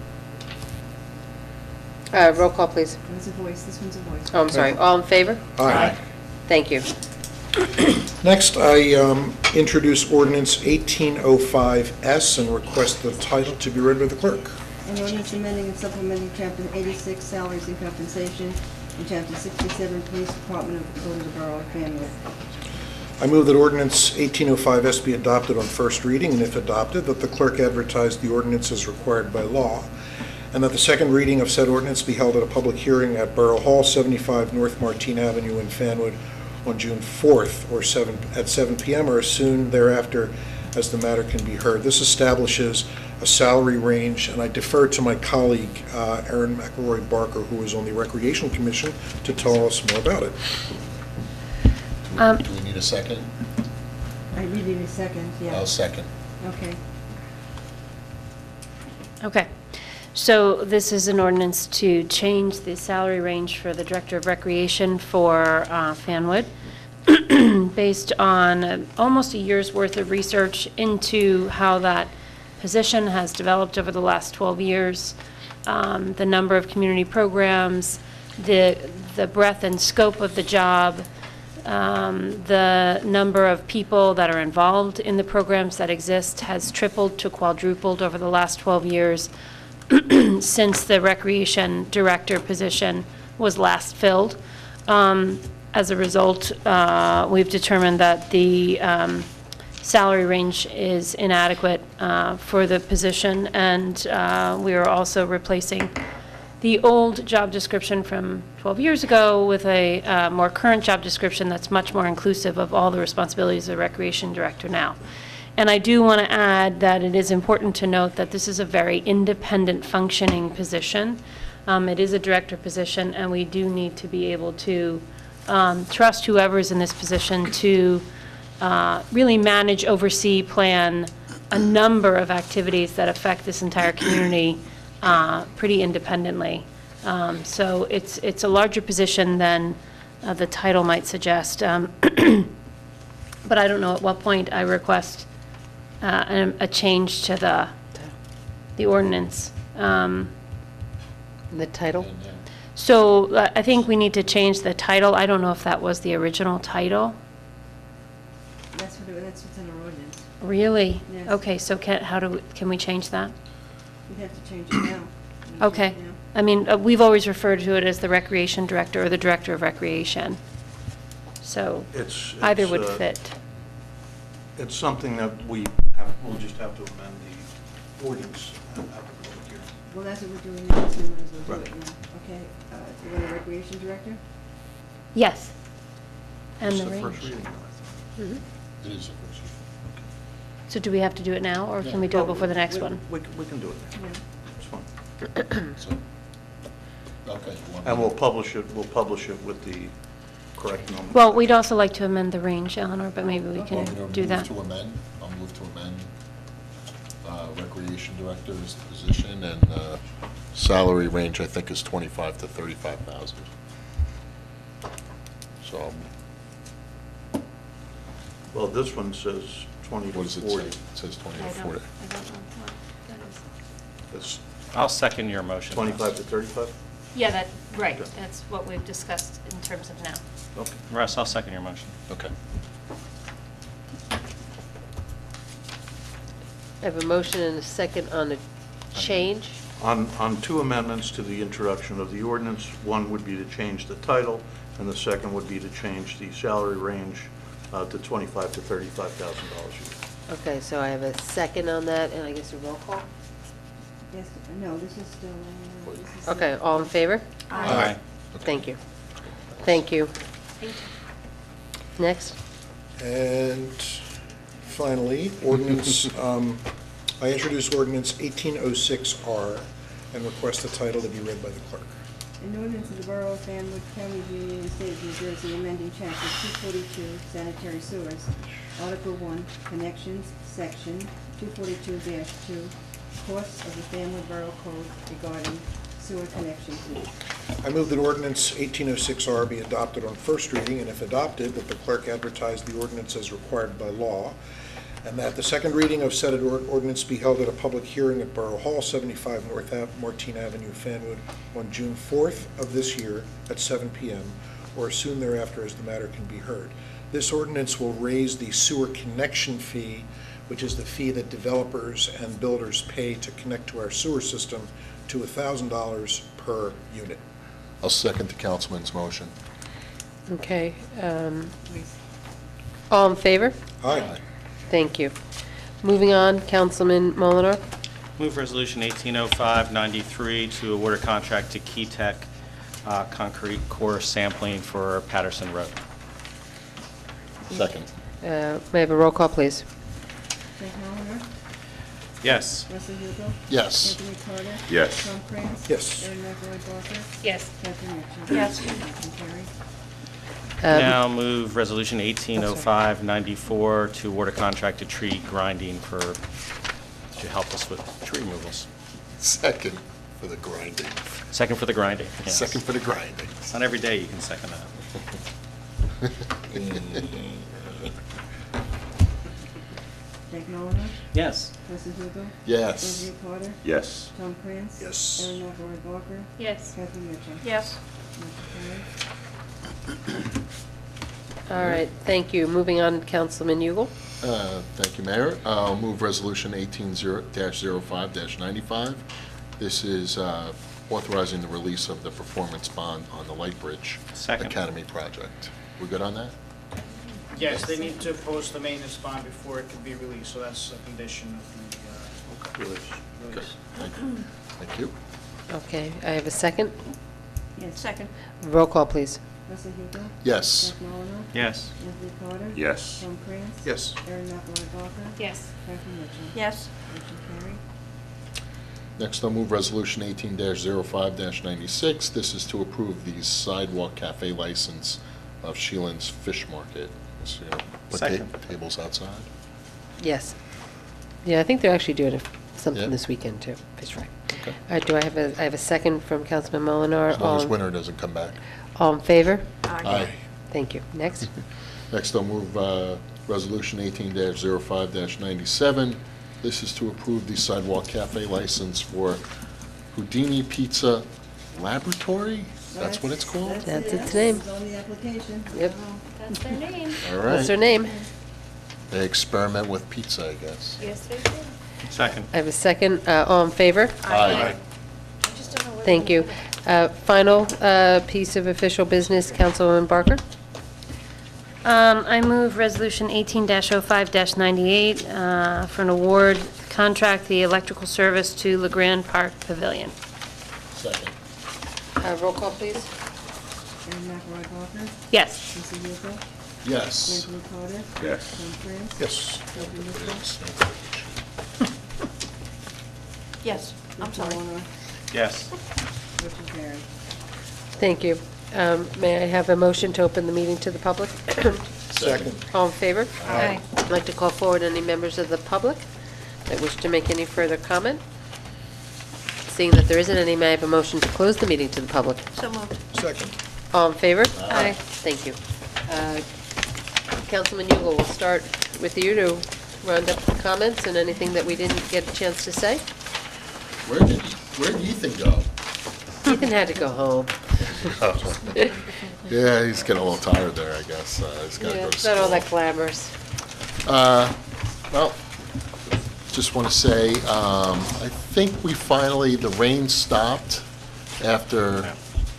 Roll call, please. Oh, it's a voice, this one's a voice. Oh, I'm sorry. All in favor? Aye. Thank you. Next, I introduce ordinance 1805S and request the title to be read by the clerk. An ordinance amending and supplementing Chapter 86, Salaries and Compensation, and Chapter 67, Police Department of the Code of the Borough of Fanwood. I move that ordinance 1805S be adopted on first reading, and if adopted, that the clerk advertise the ordinance as required by law, and that the second reading of said ordinance be held at a public hearing at Borough Hall, 75 North Martine Avenue in Fanwood on June 4th at 7 p.m. or as soon thereafter as the matter can be heard. This establishes a salary range, and I defer to my colleague, Erin McElroy Barker, who is on the Recreation Commission, to tell us more about it. Do we need a second? I really need a second, yeah. I'll second. Okay. Okay. So this is an ordinance to change the salary range for the Director of Recreation for Fanwood, based on almost a year's worth of research into how that position has developed over the last 12 years, the number of community programs, the breadth and scope of the job, the number of people that are involved in the programs that exist has tripled to quadrupled over the last 12 years since the Recreation Director position was last filled. As a result, we've determined that the salary range is inadequate for the position, and we are also replacing the old job description from 12 years ago with a more current job description that's much more inclusive of all the responsibilities of the Recreation Director now. And I do want to add that it is important to note that this is a very independent functioning position. It is a director position, and we do need to be able to trust whoever is in this position to really manage, oversee, plan a number of activities that affect this entire community pretty independently. So it's a larger position than the title might suggest. But I don't know at what point I request a change to the ordinance. The title? So I think we need to change the title. I don't know if that was the original title. That's what's in our ordinance. Really? Yes. Okay, so can we change that? We'd have to change it now. Okay. Yeah. I mean, we've always referred to it as the Recreation Director or the Director of Recreation. So either would fit. It's something that we'll just have to amend the ordinance at the public hearing. Well, that's what we're doing now, so we might as well do Right. it now. Okay, you want a Recreation Director? Yes. And It's the the range. first reading, I think. It is the first So do we have to do it now, or can we do it before the next one? We can do it now. Yeah. It's fine. reading. So, okay. you want And me- we'll publish it with the correct number. Well, we'd also like to amend the range, Eleanor, but maybe we Well, can we're gonna do move that. to amend. I'll move to amend Recreation Director's position, and salary range, I think, is 25 to 35,000. So, Well, this one says 20 to what does it say? 40. It says 20 to 40. It's I'll second your motion. 25 to 35? Yeah, right, Okay. that's what we've discussed in terms of now. Okay. Russ, I'll second your motion. Okay. I have a motion and a second on the change. On two amendments to the introduction of the ordinance, one would be to change the title, and the second would be to change the salary range to $25,000 to $35,000 a year. Okay, so I have a second on that, and I guess a roll call? Yes, no, this is still, this is. Okay, all in favor? Aye. Thank you. Thank you. Next. And finally, ordinance I introduce ordinance 1806R and request the title to be read by the clerk. An ordinance of the Borough of Fanwood, County of Union, State of New Jersey, amending Chapter 242, sanitary sewers, Article 1, connections, Section 242-2, costs of the Fanwood Borough Code regarding sewer connection fees. I move that ordinance 1806R be adopted on first reading, and if adopted, that the clerk advertise the ordinance as required by law, and that the second reading of said ordinance be held at a public hearing at Borough Hall, 75 North Martine Avenue, Fanwood, on June 4th of this year at 7 p.m., or as soon thereafter as the matter can be heard. This ordinance will raise the sewer connection fee, which is the fee that developers and builders pay to connect to our sewer system, to $1,000 per unit. I'll second the councilman's motion. Okay. All in favor? Aye. Thank you. Moving on, Councilman Molinar. Move Resolution 1805-93 to award a contract to Key Tech concrete core sampling for Patterson Road. Second. May I have a roll call, please? Frank Molinar, Yes. Russell Hugo, Yes. Anthony Carter, Yes. Tom Cruise, Yes. Erin Barker, Yes. Catherine Mitchell. Yes. Motion carries. Now move Resolution 1805-94 to award a contract to tree grinding to help us with tree removals. Second for the grinding. Second for the grinding. Yes. Second for the grinding. It's not every day you can second that. Frank Molinar, Yes. Russell Hugo, Yes. Anthony Carter, Yes. Tom Cruise. Yes. Erin Barker, Yes. Catherine Mitchell. Yes. Motion carries. All right, thank you. Moving on, Councilman Ugel. Thank you, Mayor. I'll move Resolution 18-05-95. This is authorizing the release of the performance bond on the Lightbridge Second. Academy project. We good on that? Yes, they need to post the maintenance bond before it can be released, so that's a condition of the Good. release. Thank you. Thank you. Okay, I have a second. Yes. Second. Roll call, please. Russell Hugo, Yes. Frank Molinar, Yes. Anthony Carter. Yes. Tom Cruise. Yes. Erin Barker, Yes. Catherine Mitchell. Yes. Motion carried. Next, I'll move Resolution 18-05-96. This is to approve the sidewalk cafe license of Sheelan's Fish Market. So, put Second. tables outside. Yes. Yeah, I think they're actually doing something Yeah. this weekend, too. Fish fry. Okay. All right, do I have a second from Councilman Molinar? As long as All- winter doesn't come back. All in favor? Aye. Thank you. Next. Next, I'll move Resolution 18-05-97. This is to approve the sidewalk cafe license for Houdini Pizza Laboratory? That's what it's called? That's its name. It's on the application. Yep. That's their name. All What's their right. name? They experiment with pizza, I guess. Yes, they do. Second. I have a second. All in favor? Aye. Thank you. Final piece of official business, Councilwoman Barker. I move Resolution 18-05-98 for an award contract the electrical service to LeGrand Park Pavilion. Second. Roll call, please. Erin Barker, Yes. Russell Hugo, Yes. Anthony Carter. Yes. Tom Cruise. Yes. Catherine Mitchell. Yes. I'm Frank sorry. Molinar, Yes. motion carried. Thank you. May I have a motion to open the meeting to the public? Second. All in favor? Aye. I'd like to call forward any members of the public that wish to make any further comment. Seeing that there isn't any, may I have a motion to close the meeting to the public? So moved. Second. All in favor? Aye. Thank you. Councilman Ugel, we'll start with you to round up the comments and anything that we didn't get a chance to say. Where did Ethan go? Ethan had to go home. Yeah, he's getting a little tired there, I guess. He's got to Yeah, go to it's not all school. that glamorous. Well, just want to say, I think the rain stopped after,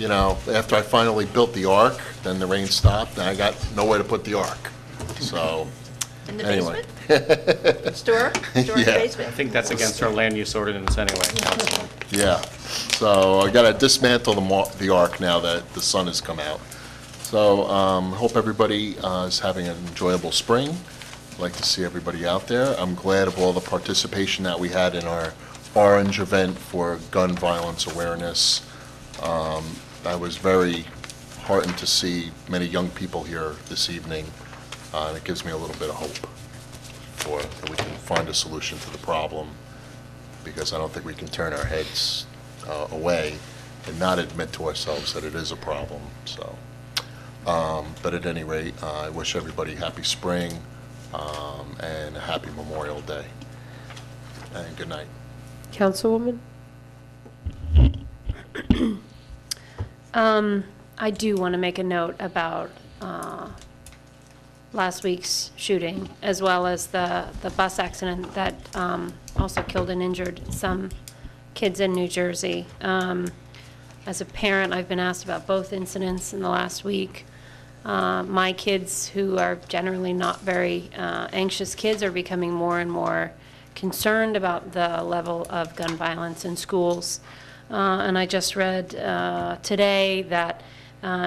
after I finally built the ark, then the rain stopped, and I got nowhere to put the ark. So, In the anyway. basement? Store in the Yeah. basement? I think that's against our land use ordinance anyway, Councilman. Yeah, so I gotta dismantle the ark now that the sun has come out. So, hope everybody is having an enjoyable spring, I'd like to see everybody out there. I'm glad of all the participation that we had in our Orange event for gun violence awareness. I was very heartened to see many young people here this evening, and it gives me a little bit of hope that we can find a solution to the problem, because I don't think we can turn our heads away and not admit to ourselves that it is a problem. So, but at any rate, I wish everybody happy spring and a happy Memorial Day. And good night. Councilwoman? I do want to make a note about last week's shooting, as well as the bus accident that also killed and injured some kids in New Jersey. As a parent, I've been asked about both incidents in the last week. My kids, who are generally not very anxious kids, are becoming more and more concerned about the level of gun violence in schools. And I just read today that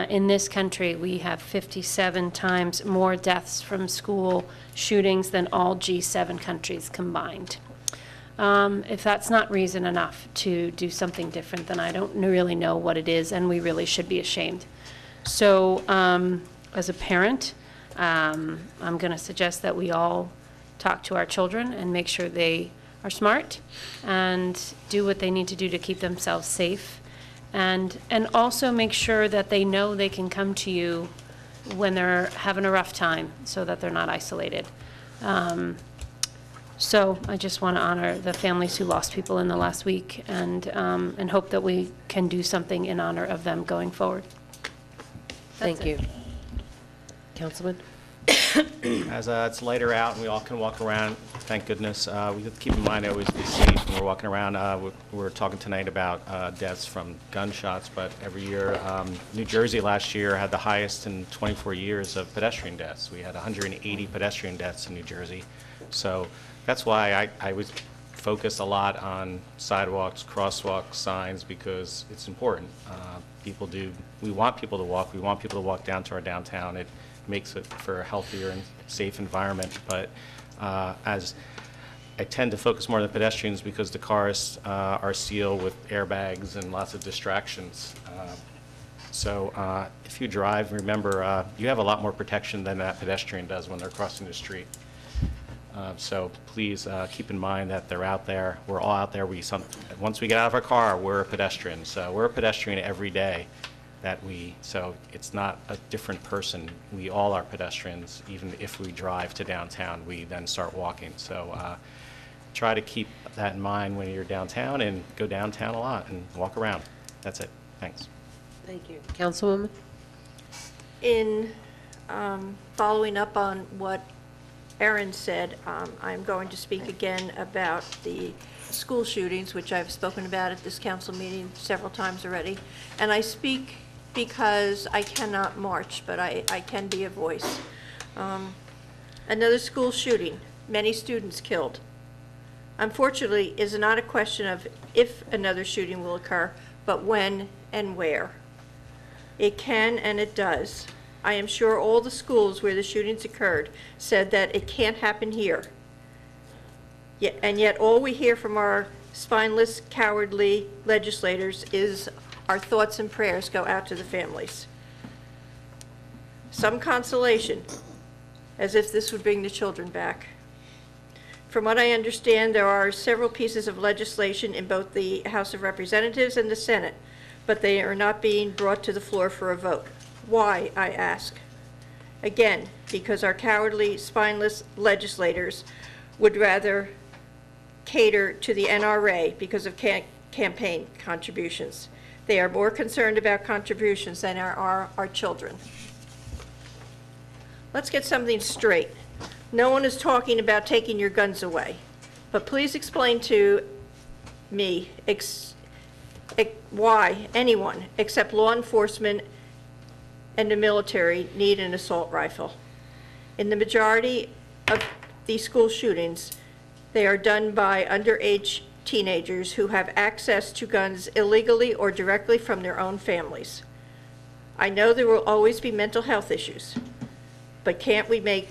in this country we have 57 times more deaths from school shootings than all G7 countries combined. If that's not reason enough to do something different, then I don't really know what it is, and we really should be ashamed. So as a parent, I'm going to suggest that we all talk to our children and make sure they are smart and do what they need to do to keep themselves safe, and also make sure that they know they can come to you when they're having a rough time, so that they're not isolated. So I just want to honor the families who lost people in the last week, and hope that we can do something in honor of them going forward. Thank you. Councilman? As it's lighter out and we all can walk around, thank goodness, we have to keep in mind always be safe when we're walking around. We're talking tonight about deaths from gunshots, but every year, New Jersey last year had the highest in 24 years of pedestrian deaths. We had 180 pedestrian deaths in New Jersey. So that's why I was focused a lot on sidewalks, crosswalk signs, because it's important. We want people to walk. We want people to walk down to our downtown. It makes it for a healthier and safe environment. But as I tend to focus more on the pedestrians, because the cars are sealed with airbags and lots of distractions. So if you drive, remember, you have a lot more protection than that pedestrian does when they're crossing the street. So please keep in mind that they're out there. We're all out there. Once we get out of our car, we're a pedestrian. So we're a pedestrian every day. So it's not a different person. We all are pedestrians. Even if we drive to downtown, we then start walking. So try to keep that in mind when you're downtown, and go downtown a lot and walk around. That's it. Thanks. Thank you. Councilwoman? In following up on what Erin said, I'm going to speak again about the school shootings, which I've spoken about at this council meeting several times already. And I speak because I cannot march, but I can be a voice. Another school shooting, many students killed. Unfortunately, is not a question of if another shooting will occur, but when and where. It can and it does. I am sure all the schools where the shootings occurred said that it can't happen here. And yet all we hear from our spineless, cowardly legislators is our thoughts and prayers go out to the families. Some consolation, as if this would bring the children back. From what I understand, there are several pieces of legislation in both the House of Representatives and the Senate, but they are not being brought to the floor for a vote. Why, I ask? Again, because our cowardly, spineless legislators would rather cater to the NRA because of campaign contributions. They are more concerned about contributions than are our children. Let's get something straight. No one is talking about taking your guns away, but please explain to me why anyone except law enforcement and the military need an assault rifle. In the majority of these school shootings, they are done by underage teenagers who have access to guns illegally or directly from their own families. I know there will always be mental health issues, but can't we make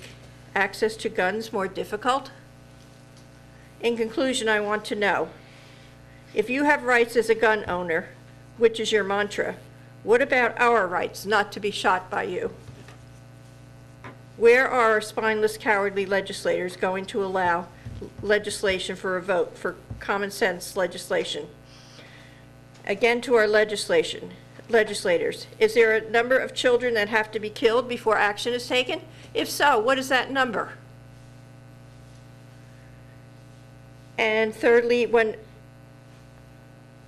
access to guns more difficult? In conclusion, I want to know, if you have rights as a gun owner, which is your mantra, what about our rights not to be shot by you? Where are our spineless, cowardly legislators going to allow legislation for a vote, for common sense legislation? Again, to our legislators, is there a number of children that have to be killed before action is taken? If so, what is that number? And thirdly, when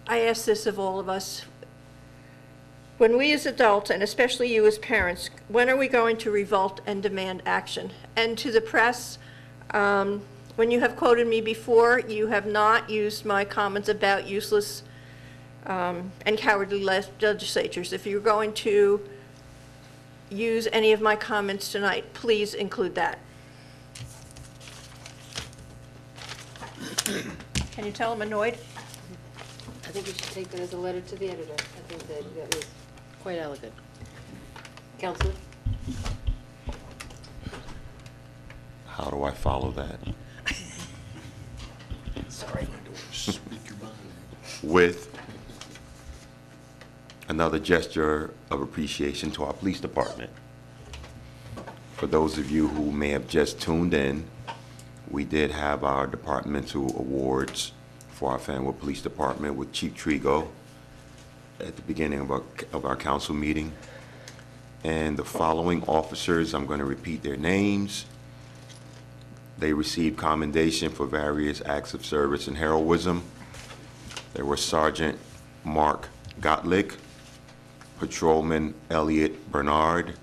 I ask this of all of us, when we as adults, and especially you as parents, when are we going to revolt and demand action? And to the press, when you have quoted me before, you have not used my comments about useless and cowardly legislatures. If you're going to use any of my comments tonight, please include that. Can you tell I'm annoyed? I think you should take that as a letter to the editor. I think that was quite elegant. Counselor? How do I follow that? Sorry. Speak your mind. With another gesture of appreciation to our police department. For those of you who may have just tuned in, we did have our departmental awards for our Fanwood Police Department with Chief Trigo at the beginning of our council meeting. And the following officers, I'm going to repeat their names. They received commendation for various acts of service and heroism. There were Sergeant Mark Gottlieb, Patrolman Elliot Bernard,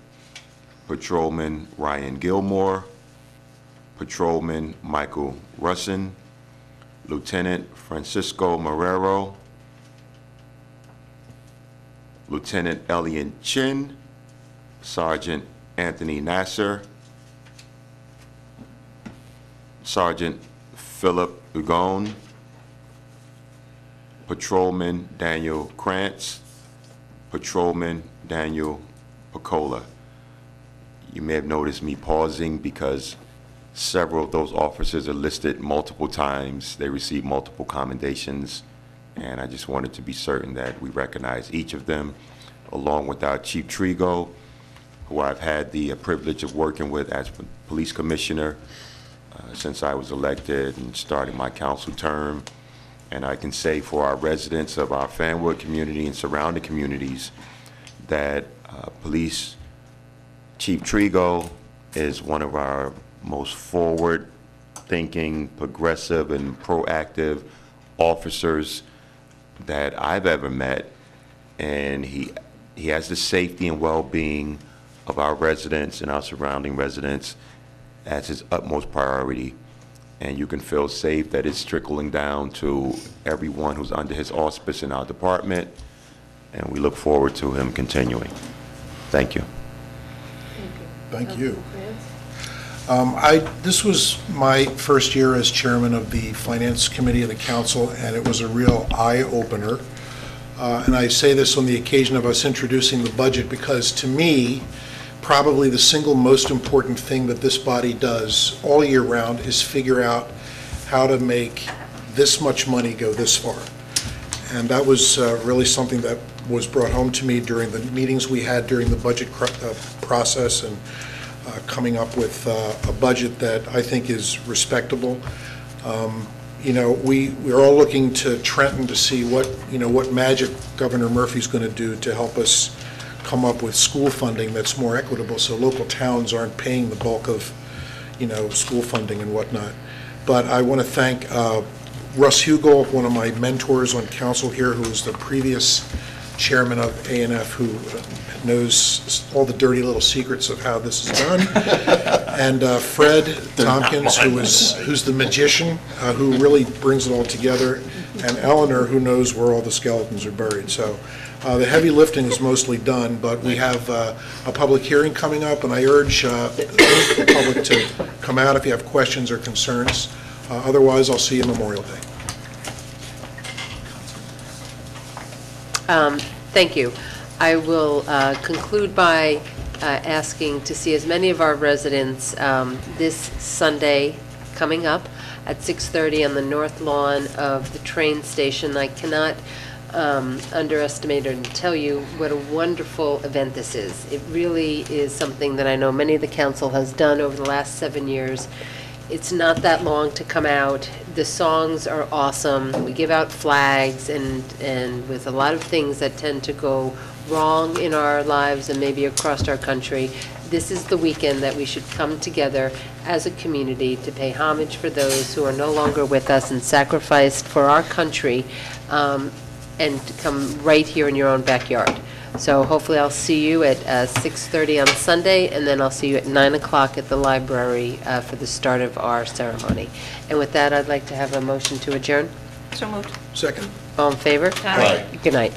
Patrolman Ryan Gilmore, Patrolman Michael Russin, Lieutenant Francisco Marrero, Lieutenant Elian Chin, Sergeant Anthony Nasser, Sergeant Philip Ugon, Patrolman Daniel Krantz, Patrolman Daniel Picola. You may have noticed me pausing because several of those officers are listed multiple times. They received multiple commendations, and I just wanted to be certain that we recognize each of them, along with our Chief Trigo, who I've had the privilege of working with as police commissioner since I was elected and starting my council term. And I can say for our residents of our Fanwood community and surrounding communities that Police Chief Trigo is one of our most forward-thinking, progressive, and proactive officers that I've ever met. And he has the safety and well-being of our residents and our surrounding residents as his utmost priority. And you can feel safe that it's trickling down to everyone who's under his auspice in our department, and we look forward to him continuing. Thank you. Thank you. This was my first year as chairman of the Finance Committee of the Council, and it was a real eye-opener. And I say this on the occasion of us introducing the budget because, to me, probably the single most important thing that this body does all year round is figure out how to make this much money go this far. And that was really something that was brought home to me during the meetings we had during the budget process, and coming up with a budget that I think is respectable. You know, we're all looking to Trenton to see what magic Governor Murphy's going to do to help us come up with school funding that's more equitable, so local towns aren't paying the bulk of, school funding and whatnot. But I want to thank Russ Hugel, one of my mentors on council here, who was the previous chairman of A&F, who knows all the dirty little secrets of how this is done, and Fred Tompkins, who's the magician, who really brings it all together, and Eleanor, who knows where all the skeletons are buried. So the heavy lifting is mostly done, but we have a public hearing coming up, and I urge the public to come out if you have questions or concerns. Otherwise, I'll see you Memorial Day. Thank you. I will conclude by asking to see as many of our residents this Sunday coming up at 6:30 on the north lawn of the train station. I cannot underestimate or tell you what a wonderful event this is. It really is something that I know many of the council has done over the last 7 years. It's not that long to come out. The songs are awesome. We give out flags and with a lot of things that tend to go wrong in our lives and maybe across our country, this is the weekend that we should come together as a community to pay homage for those who are no longer with us and sacrificed for our country, and to come right here in your own backyard. So hopefully I'll see you at 6:30 on Sunday, and then I'll see you at 9 o'clock at the library for the start of our ceremony. And with that, I'd like to have a motion to adjourn. So moved. Second. All in favor? Aye. Good night.